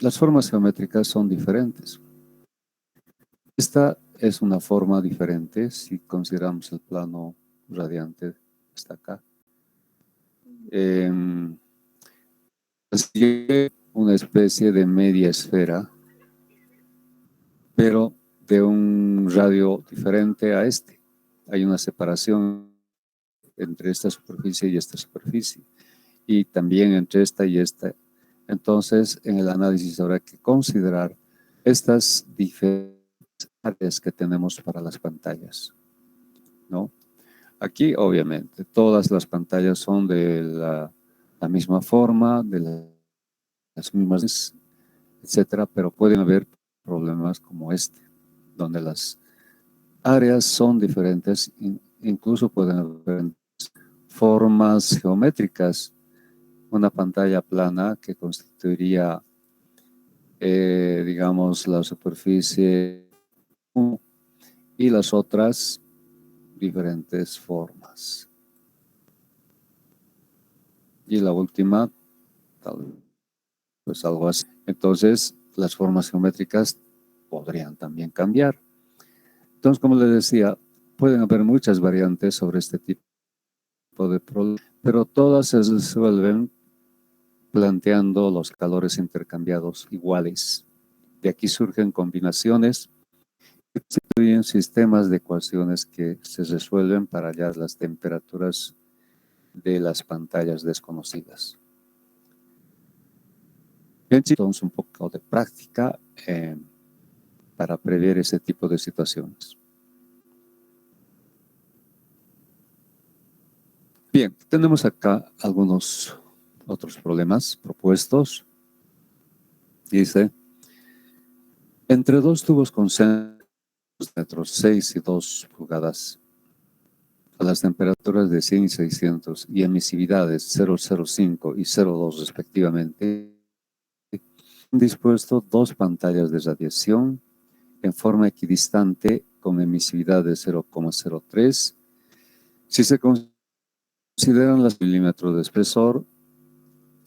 Speaker 1: las formas geométricas son diferentes. Esta es una forma diferente si consideramos el plano radiante hasta acá. Sigue una especie de media esfera, pero de un radio diferente a este. Hay una separación entre esta superficie y esta superficie, y también entre esta y esta. Entonces, en el análisis habrá que considerar estas diferentes áreas que tenemos para las pantallas, ¿no? Aquí, obviamente, todas las pantallas son de la misma forma, de las mismas, etcétera, pero pueden haber problemas como este, donde las áreas son diferentes, incluso pueden haber formas geométricas. Una pantalla plana que constituiría, digamos, la superficie y las otras diferentes formas. Y la última, tal vez algo así. Entonces, las formas geométricas podrían también cambiar. Entonces, como les decía, pueden haber muchas variantes sobre este tipo de problemas, pero todas se resuelven planteando los calores intercambiados iguales. De aquí surgen combinaciones que constituyen sistemas de ecuaciones que se resuelven para hallar las temperaturas de las pantallas desconocidas. Entonces, un poco de práctica para prever ese tipo de situaciones. Bien, tenemos acá algunos otros problemas propuestos. Dice, entre dos tubos con centros 6 y 2 pulgadas, a las temperaturas de 100 y 600 y emisividades 0,05 y 0,2 respectivamente, han dispuesto dos pantallas de radiación en forma equidistante con emisividad de 0,03. Si se consideran los milímetros de espesor,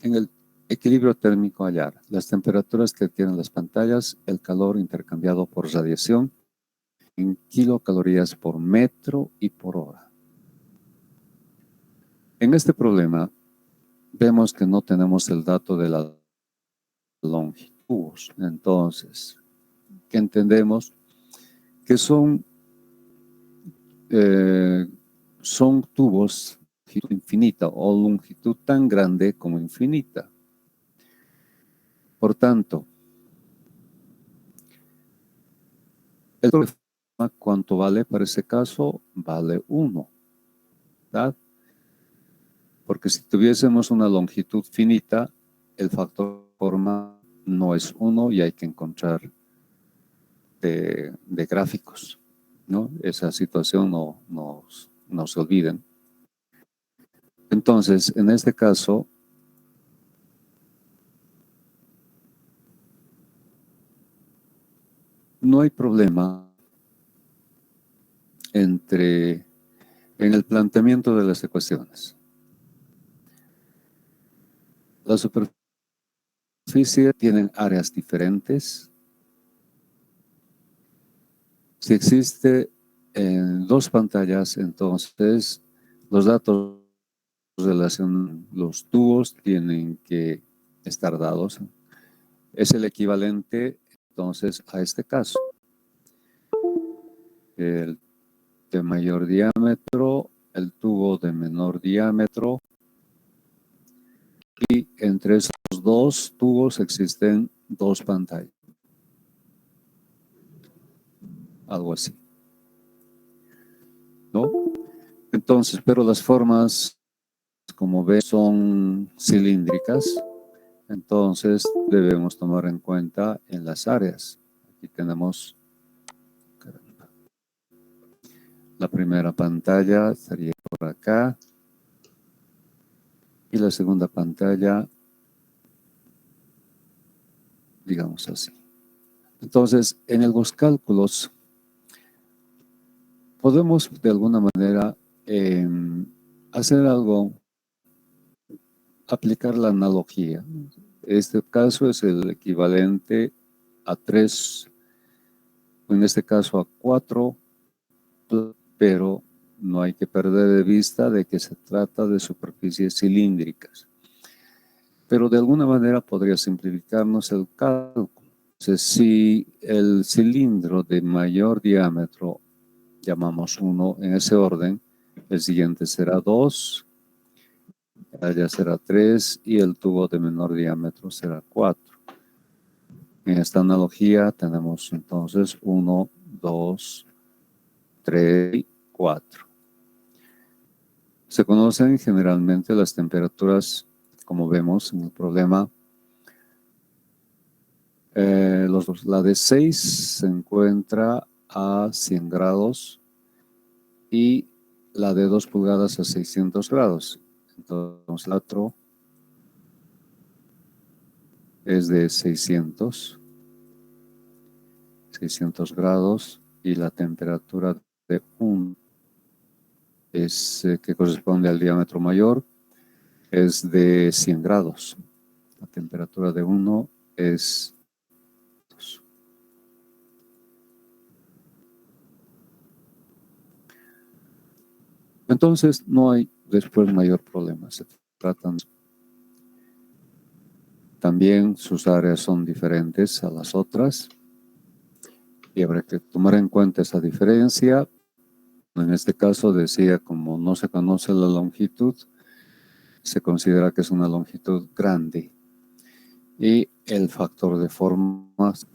Speaker 1: en el equilibrio térmico hallar las temperaturas que tienen las pantallas, el calor intercambiado por radiación en kilocalorías por metro y por hora. En este problema vemos que no tenemos el dato de la longitud. Entonces, que entendemos que son tubos de longitud infinita o longitud tan grande como infinita. Por tanto, el problema, ¿cuánto vale para ese caso? Vale 1, ¿verdad? Porque si tuviésemos una longitud finita, el factor forma no es 1 y hay que encontrar de gráficos, ¿no? Esa situación no se olviden. Entonces, en este caso, no hay problema en el planteamiento de las ecuaciones. La superficie tienen áreas diferentes. Si existe en dos pantallas, entonces los datos relacionados, los tubos tienen que estar dados. Es el equivalente entonces a este caso. El de mayor diámetro, el tubo de menor diámetro, y entre esos dos tubos existen dos pantallas. Algo así, ¿no? Entonces, pero las formas, como ven, son cilíndricas. Entonces, debemos tomar en cuenta en las áreas. Aquí tenemos la primera pantalla, estaría por acá. Y la segunda pantalla, digamos así. Entonces, en los cálculos, podemos de alguna manera hacer algo, aplicar la analogía. Este caso es el equivalente a 3, en este caso a 4, pero no hay que perder de vista de que se trata de superficies cilíndricas. Pero de alguna manera podría simplificarnos el cálculo. Entonces, si el cilindro de mayor diámetro llamamos 1 en ese orden, el siguiente será 2, allá será 3 y el tubo de menor diámetro será 4. En esta analogía tenemos entonces 1, 2, 3 y 4. Se conocen generalmente las temperaturas, como vemos en el problema. La de 6 se encuentra a 100 grados y la de 2 pulgadas a 600 grados. Entonces, el otro es de 600 grados y la temperatura de 1 es que corresponde al diámetro mayor, es de 100 grados. La temperatura de 1 es 2. Entonces no hay después mayor problema. Se tratan. También sus áreas son diferentes a las otras y habrá que tomar en cuenta esa diferencia. En este caso decía, como no se conoce la longitud, se considera que es una longitud grande y el factor de formas,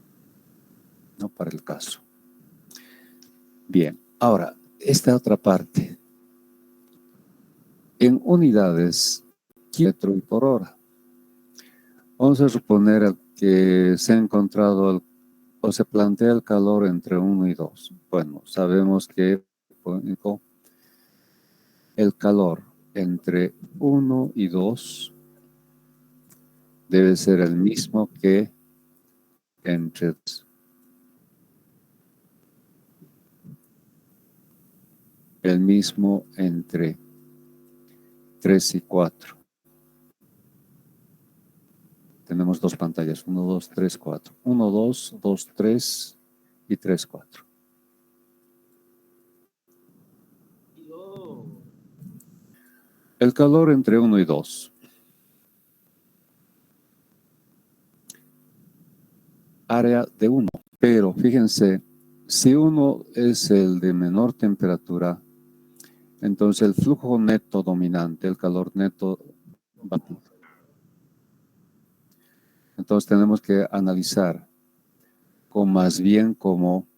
Speaker 1: ¿no?, para el caso. Bien, ahora, esta otra parte. En unidades, metro y por hora. Vamos a suponer que se ha encontrado o se plantea el calor entre 1 y 2. Bueno, sabemos que el calor entre 1 y 2 debe ser el mismo que entre 2. El mismo entre 3 y 4. Tenemos dos pantallas, 1, 2, 3, 4. 1, 2, 2, 3 y 3, 4. El calor entre 1 y 2. Área de 1. Pero fíjense, si 1 es el de menor temperatura, entonces el flujo neto dominante, el calor neto, va. Entonces tenemos que analizar más bien como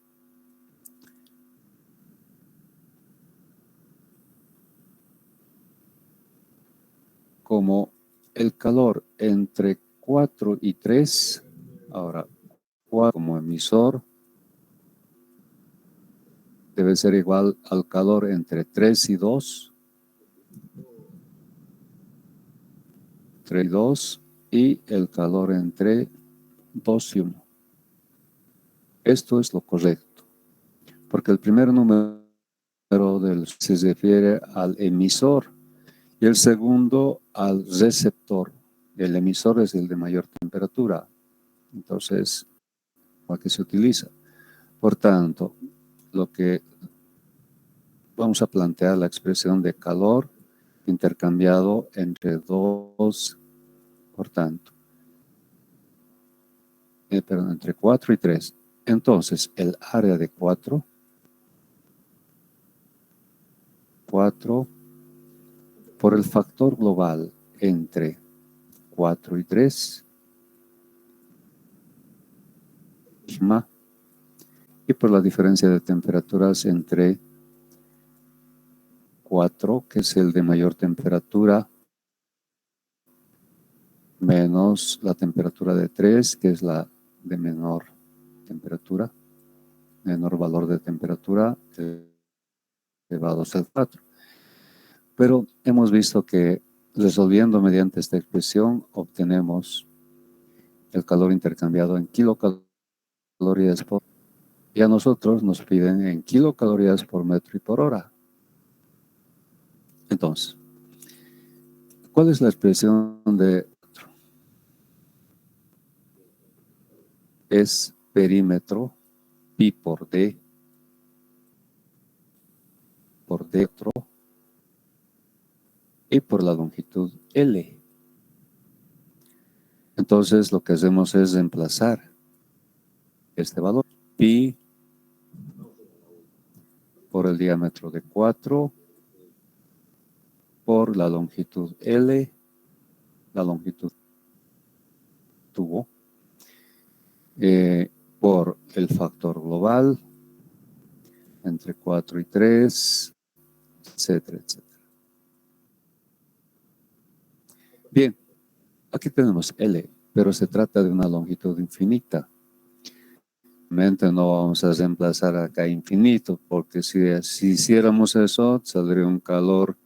Speaker 1: el calor entre 4 y 3. Ahora, 4 como emisor debe ser igual al calor entre 3 y 2. 3 y 2 y el calor entre 2 y 1. Esto es lo correcto, porque el primer número se refiere al emisor y el segundo al receptor. El emisor es el de mayor temperatura, entonces, ¿para qué se utiliza? Por tanto, lo que vamos a plantear la expresión de calor intercambiado entre 2, por tanto, perdón, entre 4 y 3. Entonces, el área de 4 por el factor global entre 4 y 3, y por la diferencia de temperaturas entre 4, que es el de mayor temperatura, menos la temperatura de 3, que es la de menor temperatura, menor valor de temperatura, elevado al 4. Pero hemos visto que resolviendo mediante esta expresión obtenemos el calor intercambiado en kilocalorías por, y a nosotros nos piden en kilocalorías por metro y por hora. Entonces, ¿cuál es la expresión de? Es perímetro pi por d por dentro y por la longitud L. Entonces lo que hacemos es reemplazar este valor. Pi por el diámetro de 4 por la longitud L, la longitud tubo, por el factor global entre 4 y 3, etcétera, etcétera. Bien, aquí tenemos L, pero se trata de una longitud infinita. No vamos a reemplazar acá infinito, porque si hiciéramos eso, saldría un calor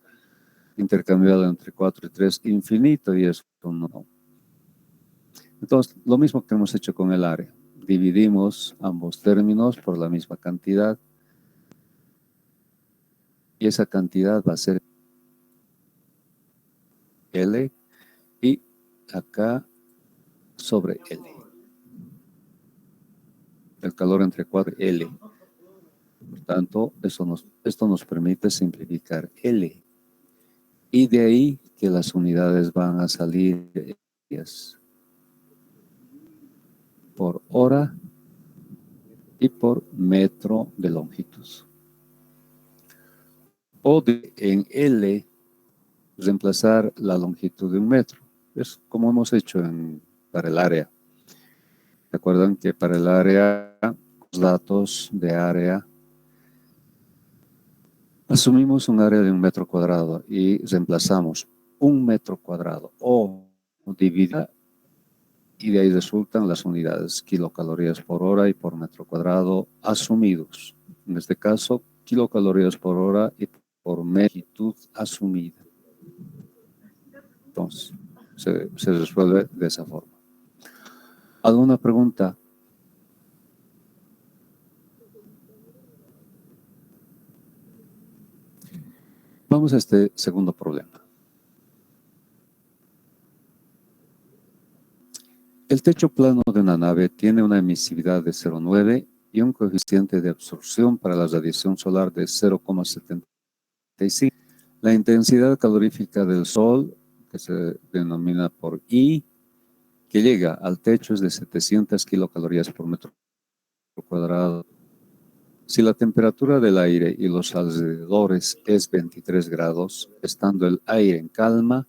Speaker 1: intercambiado entre 4 y 3 infinito, y eso no. Entonces, lo mismo que hemos hecho con el área. Dividimos ambos términos por la misma cantidad, y esa cantidad va a ser L, y acá sobre L. El calor entre 4 y L. Por tanto, esto nos permite simplificar L. Y de ahí que las unidades van a salir ellas. hora y por metro de longitud. O en L reemplazar la longitud de un metro. Es como hemos hecho para el área. Recuerdan que para el área, los datos de área, asumimos un área de 1 metro cuadrado y reemplazamos 1 metro cuadrado o dividida, y de ahí resultan las unidades kilocalorías por hora y por metro cuadrado asumidos. En este caso, kilocalorías por hora y por longitud asumida. Entonces, se resuelve de esa forma. ¿Alguna pregunta? Vamos a este segundo problema. El techo plano de una nave tiene una emisividad de 0,9 y un coeficiente de absorción para la radiación solar de 0,75. La intensidad calorífica del Sol, que se denomina por I, que llega al techo, es de 700 kilocalorías por metro cuadrado. Si la temperatura del aire y los alrededores es 23 grados, estando el aire en calma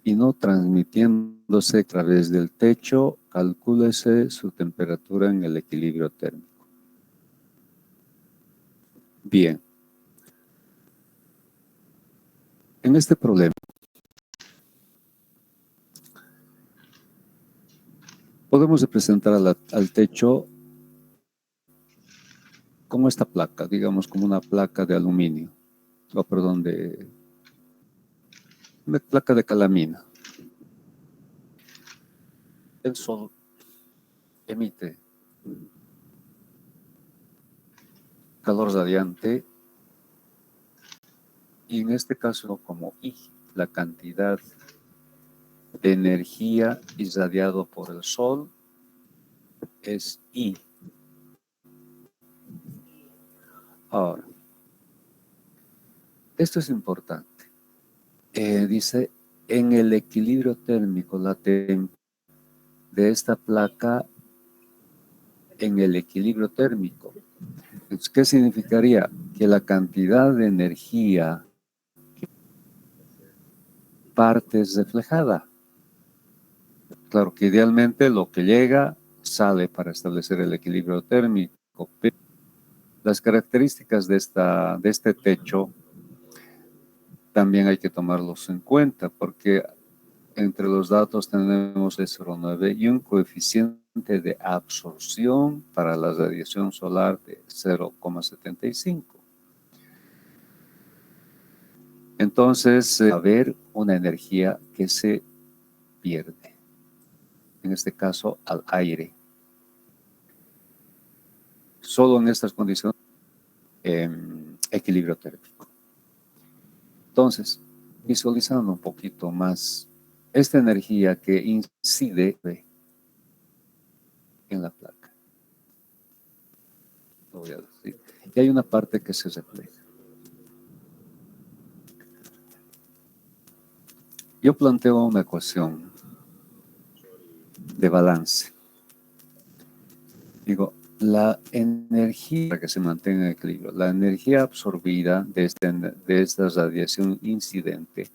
Speaker 1: y no transmitiéndose a través del techo, calcúlese su temperatura en el equilibrio térmico. Bien. En este problema, podemos representar al techo como esta placa, digamos como una placa de aluminio, o perdón, una placa de calamina. El Sol emite calor radiante y en este caso como I, la cantidad de energía irradiado por el Sol es I. Ahora, esto es importante. Dice, en el equilibrio térmico, la de esta placa en el equilibrio térmico. ¿Qué significaría? Que la cantidad de energía que parte es reflejada. Claro que idealmente lo que llega sale para establecer el equilibrio térmico. Pero las características de este techo también hay que tomarlos en cuenta, porque entre los datos tenemos el 0,9 y un coeficiente de absorción para la radiación solar de 0,75. Entonces, va a haber una energía que se pierde, en este caso al aire. Solo en estas condiciones, equilibrio térmico. Entonces, visualizando un poquito más esta energía que incide en la placa. Lo voy a decir. Y hay una parte que se refleja. Yo planteo una ecuación de balance. Digo, la energía que se mantenga en equilibrio, la energía absorbida de esta radiación incidente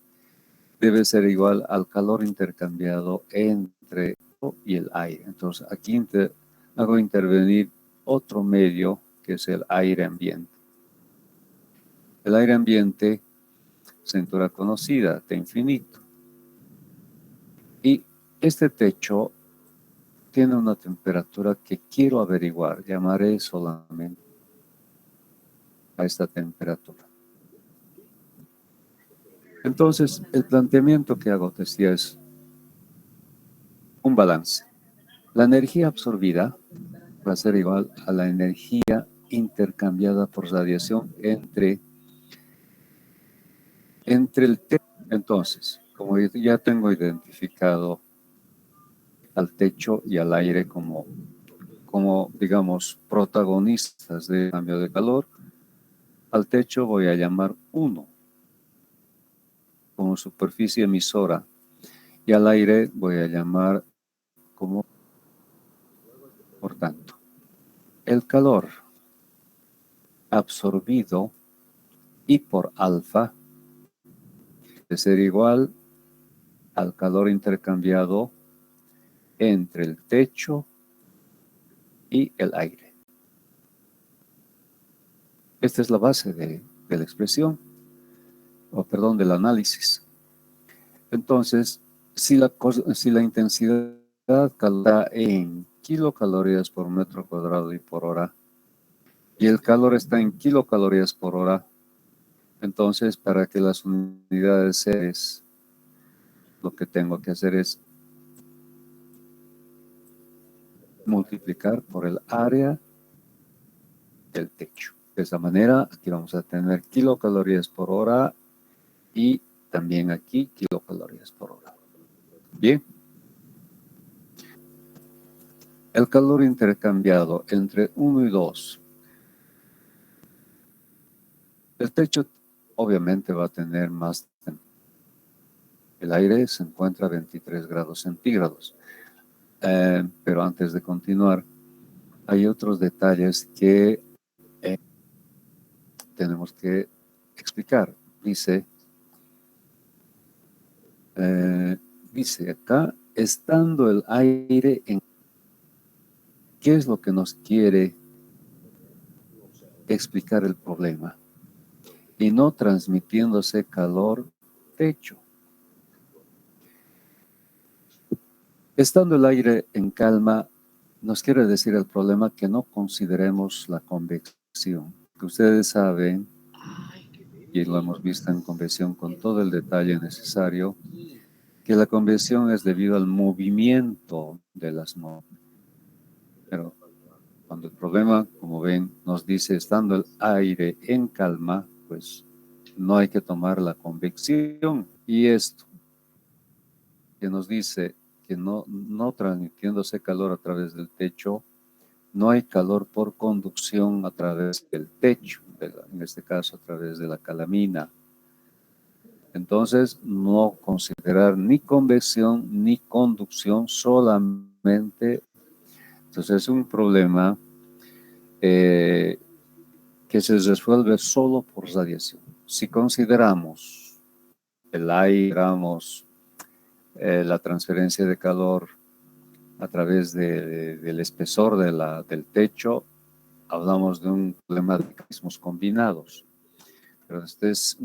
Speaker 1: debe ser igual al calor intercambiado entre y el aire. Entonces, aquí hago intervenir otro medio que es el aire ambiente. El aire ambiente, cintura conocida, T infinito. Y este techo tiene una temperatura que quiero averiguar. Llamaré solamente a esta temperatura. Entonces, el planteamiento que hago, decía, es un balance. La energía absorbida va a ser igual a la energía intercambiada por radiación entre el techo. Entonces, como ya tengo identificado al techo y al aire como digamos, protagonistas del cambio de calor, al techo voy a llamar 1 como superficie emisora y al aire voy a llamar como tanto, el calor absorbido I por alfa debe ser igual al calor intercambiado entre el techo y el aire. Esta es la base de la expresión, del análisis. Entonces, si la intensidad calórica en kilocalorías por metro cuadrado y por hora, y el calor está en kilocalorías por hora, entonces para que las unidades sean, lo que tengo que hacer es multiplicar por el área del techo. De esa manera, aquí vamos a tener kilocalorías por hora y también aquí kilocalorías por hora. Bien. El calor intercambiado entre 1 y 2. El techo obviamente va a tener más temperatura. El aire se encuentra a 23 grados centígrados. Pero antes de continuar, hay otros detalles que tenemos que explicar. Dice acá, estando el aire en... ¿Qué es lo que nos quiere explicar el problema? Y no transmitiéndose calor techo. Estando el aire en calma, nos quiere decir el problema que no consideremos la convección. Que ustedes saben, y lo hemos visto en convección con todo el detalle necesario, que la convección es debido al movimiento de las nubes. Pero cuando el problema, como ven, nos dice estando el aire en calma, pues no hay que tomar la convección. Y esto que nos dice que no transmitiéndose calor a través del techo, no hay calor por conducción a través del techo, en este caso a través de la calamina. Entonces, no considerar ni convección ni conducción, solamente. Entonces, es un problema que se resuelve solo por radiación. Si consideramos el aire, la transferencia de calor a través del espesor del techo, hablamos de un problema de mecanismos combinados. Pero este es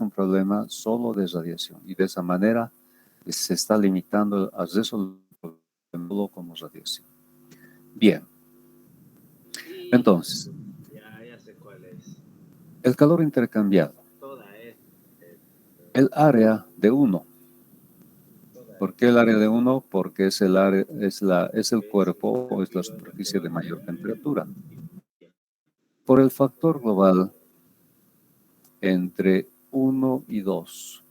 Speaker 1: un problema solo de radiación, y de esa manera se está limitando a resolverlo como radiación. Bien. Entonces,
Speaker 3: ya sé cuál es.
Speaker 1: el calor intercambiado. El área de 1. ¿Por qué el área de 1? Porque es el cuerpo o es la superficie de mayor temperatura. Por el factor global entre 1 y 2.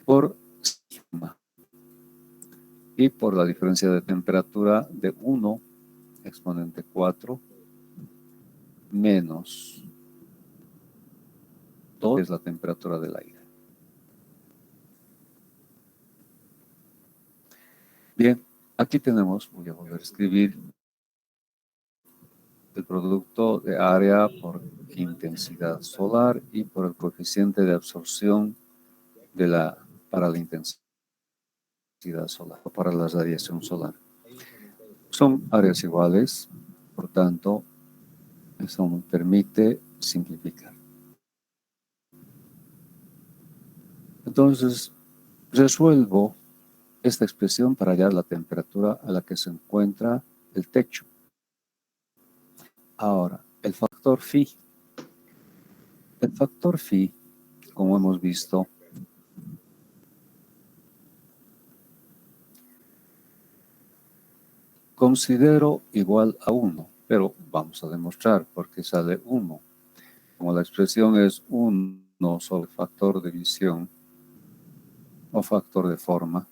Speaker 1: Por sigma. Y por la diferencia de temperatura de 1 exponente 4 menos 2 es la temperatura del aire. Bien, aquí tenemos, voy a volver a escribir el producto de área por intensidad solar y por el coeficiente de absorción para la intensidad solar o para la radiación solar. Son áreas iguales, por tanto, eso me permite simplificar. Entonces, resuelvo esta expresión para hallar la temperatura a la que se encuentra el techo. Ahora, el factor phi. El factor phi, como hemos visto, considero igual a 1, pero vamos a demostrar por qué sale 1. Como la expresión es 1 sobre factor de visión o factor de forma,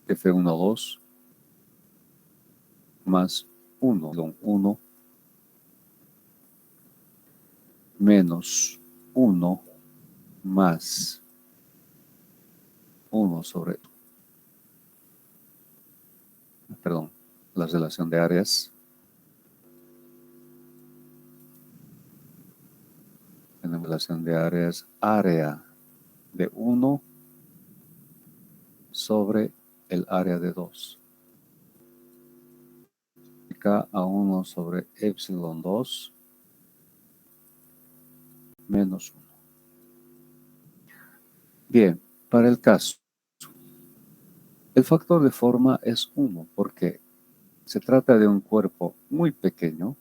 Speaker 1: F12 más 1 menos 1 más 1 sobre la relación de áreas. Tenemos relación de áreas, área de 1 sobre el área de 2. A 1 sobre epsilon 2 menos 1. Bien, para el caso, el factor de forma es 1 porque se trata de un cuerpo muy pequeño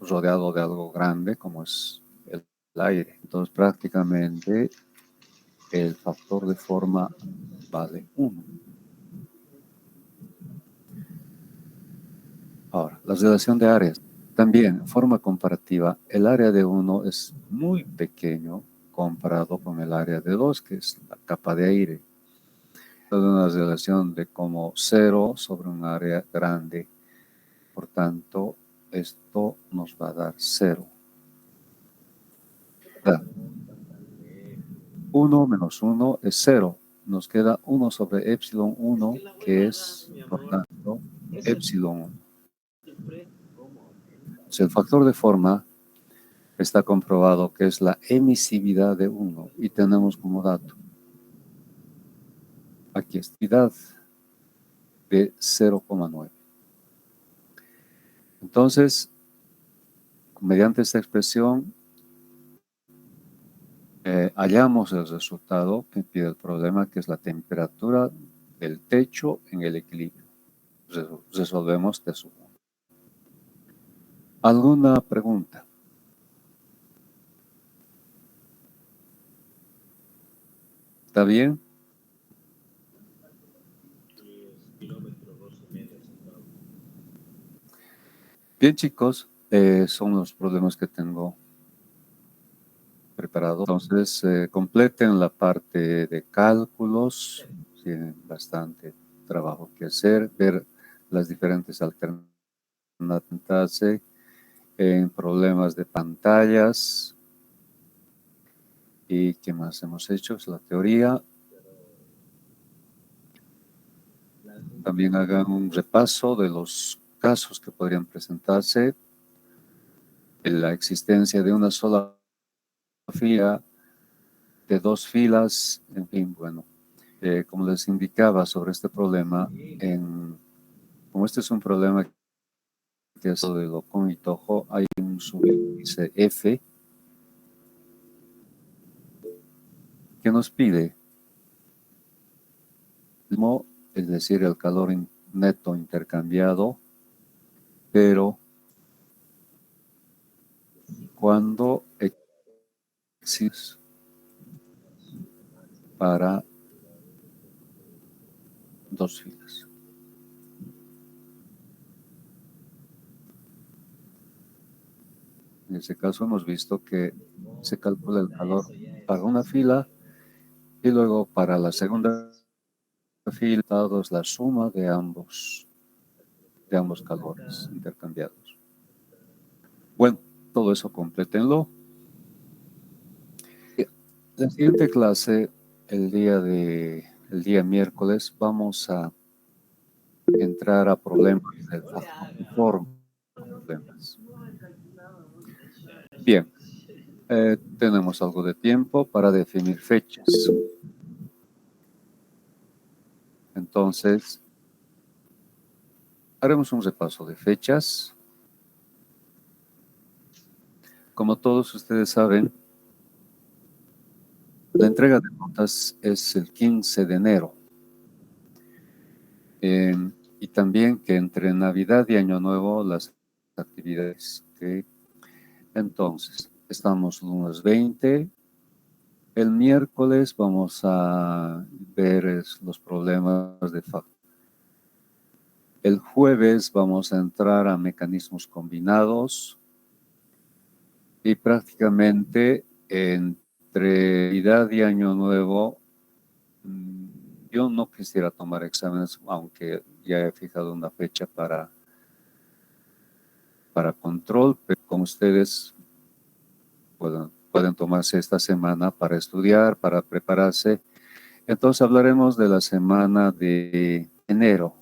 Speaker 1: rodeado de algo grande como es el aire. Entonces prácticamente el factor de forma vale 1. Ahora, la relación de áreas. También, en forma comparativa, el área de 1 es muy pequeño comparado con el área de 2, que es la capa de aire. Es una relación de como 0 sobre un área grande. Por tanto, esto nos va a dar 0. 1 menos 1 es 0. Nos queda 1 sobre epsilon 1, que es, por tanto, epsilon 1. El factor de forma está comprobado que es la emisividad de 1 y tenemos como dato aquí emisividad de 0,9. Entonces, mediante esta expresión hallamos el resultado que impide el problema, que es la temperatura del techo en el equilibrio. Resolvemos T1. ¿Alguna pregunta? ¿Está bien? Bien, chicos, son los problemas que tengo preparados. Entonces, completen la parte de cálculos. Tienen bastante trabajo que hacer, ver las diferentes alternativas en problemas de pantallas. ¿Y qué más hemos hecho? Es la teoría. También hagan un repaso de los casos que podrían presentarse en la existencia de una sola fila, de 2 filas, en fin, bueno, como les indicaba sobre este problema, como este es un problema que es de Ocon y Tojo, hay un subíndice F que nos pide, es decir, el calor neto intercambiado, pero cuando existe para 2 filas. En ese caso hemos visto que se calcula el calor para una fila y luego para la segunda fila dados la suma de ambos calores intercambiados. Bueno, todo eso complétenlo. La siguiente clase, el día miércoles, vamos a entrar a problemas de forma. Bien, tenemos algo de tiempo para definir fechas. Entonces, haremos un repaso de fechas. Como todos ustedes saben, la entrega de notas es el 15 de enero. Y también que entre Navidad y Año Nuevo las actividades. ¿Okay? Entonces, estamos lunes 20. El miércoles vamos a ver los problemas de factor. El jueves vamos a entrar a mecanismos combinados y prácticamente entre Navidad y Año Nuevo yo no quisiera tomar exámenes, aunque ya he fijado una fecha para control, pero con ustedes pueden tomarse esta semana para estudiar, para prepararse. Entonces hablaremos de la semana de enero.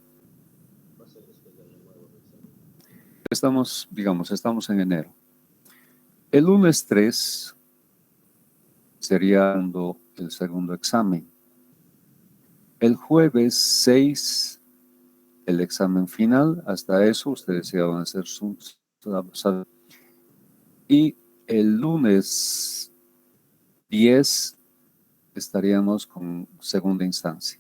Speaker 1: Estamos en enero. El lunes 3 sería el segundo examen. El jueves 6, el examen final. Hasta eso, ustedes ya van a hacer su. Y el lunes 10 estaríamos con segunda instancia.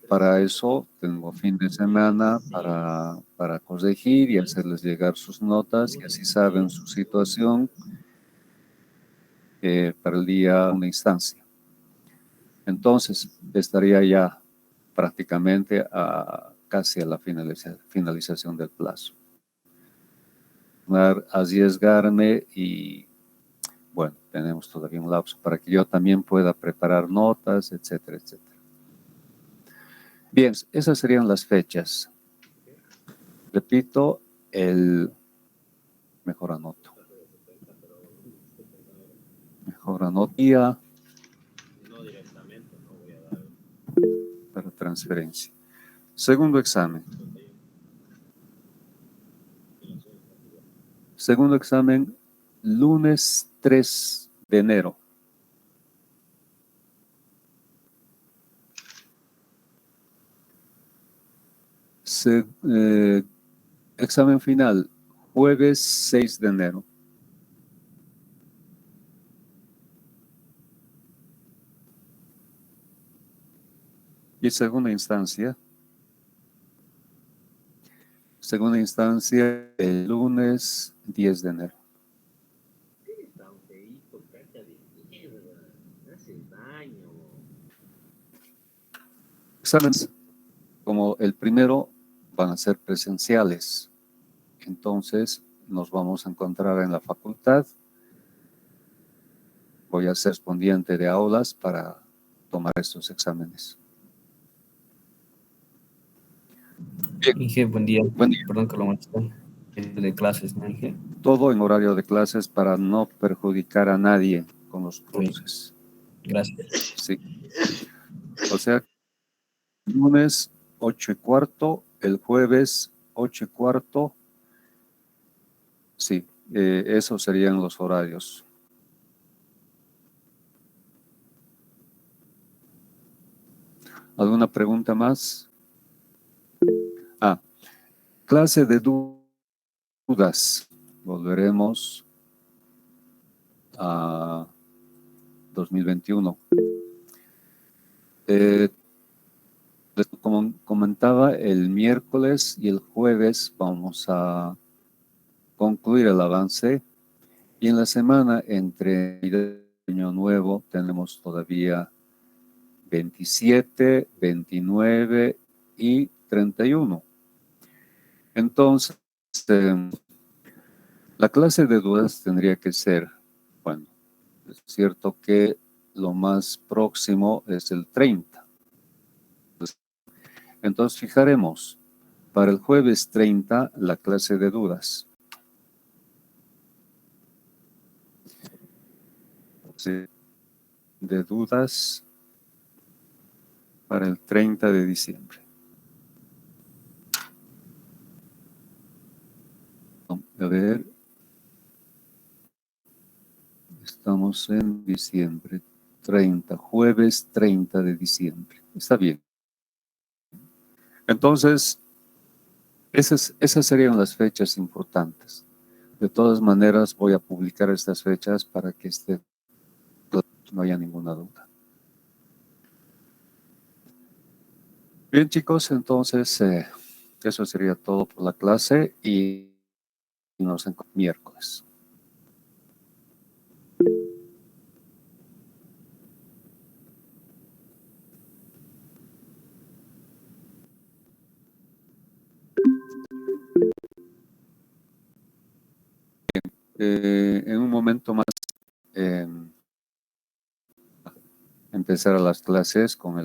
Speaker 1: Para eso tengo fin de semana para corregir y hacerles llegar sus notas y así saben su situación para el día una instancia. Entonces estaría ya prácticamente casi a la finalización del plazo. Arriesgarme y bueno, tenemos todavía un lapso para que yo también pueda preparar notas, etcétera, etcétera. Bien, esas serían las fechas. Repito, mejor anoto. Día
Speaker 3: No directamente, no voy a dar.
Speaker 1: para transferencia. Segundo examen. Segundo examen, lunes 3 de enero. Examen final, jueves 6 de enero. Y segunda instancia, el lunes 10 de enero.
Speaker 3: Está un feíto, caca de mierda. Me hace daño.
Speaker 1: Exámenes, como el primero, van a ser presenciales. Entonces, nos vamos a encontrar en la facultad. Voy a ser respondiente de aulas para tomar estos exámenes. Bien.
Speaker 4: Inge, buen día.
Speaker 1: Buen día.
Speaker 4: Perdón que lo moleste. De clases, ¿no, Inge?
Speaker 1: Todo en horario de clases para no perjudicar a nadie con los cruces.
Speaker 4: Gracias.
Speaker 1: Sí. O sea, el lunes 8:15, el jueves 8:15. Sí, esos serían los horarios. ¿Alguna pregunta más? Clase de dudas. Volveremos a 2021. Como comentaba, el miércoles y el jueves vamos a concluir el avance y en la semana entre Año Nuevo tenemos todavía 27, 29 y 31. Entonces, la clase de dudas tendría que ser, bueno, es cierto que lo más próximo es el 30. Entonces, fijaremos para el jueves 30 la clase de dudas. Sí, de dudas para el 30 de diciembre. A ver, estamos en diciembre 30, jueves 30 de diciembre. Está bien. Entonces, esas serían las fechas importantes. De todas maneras, voy a publicar estas fechas para que no haya ninguna duda. Bien, chicos, entonces eso sería todo por la clase y nos encontramos miércoles. En un momento más empezar las clases con el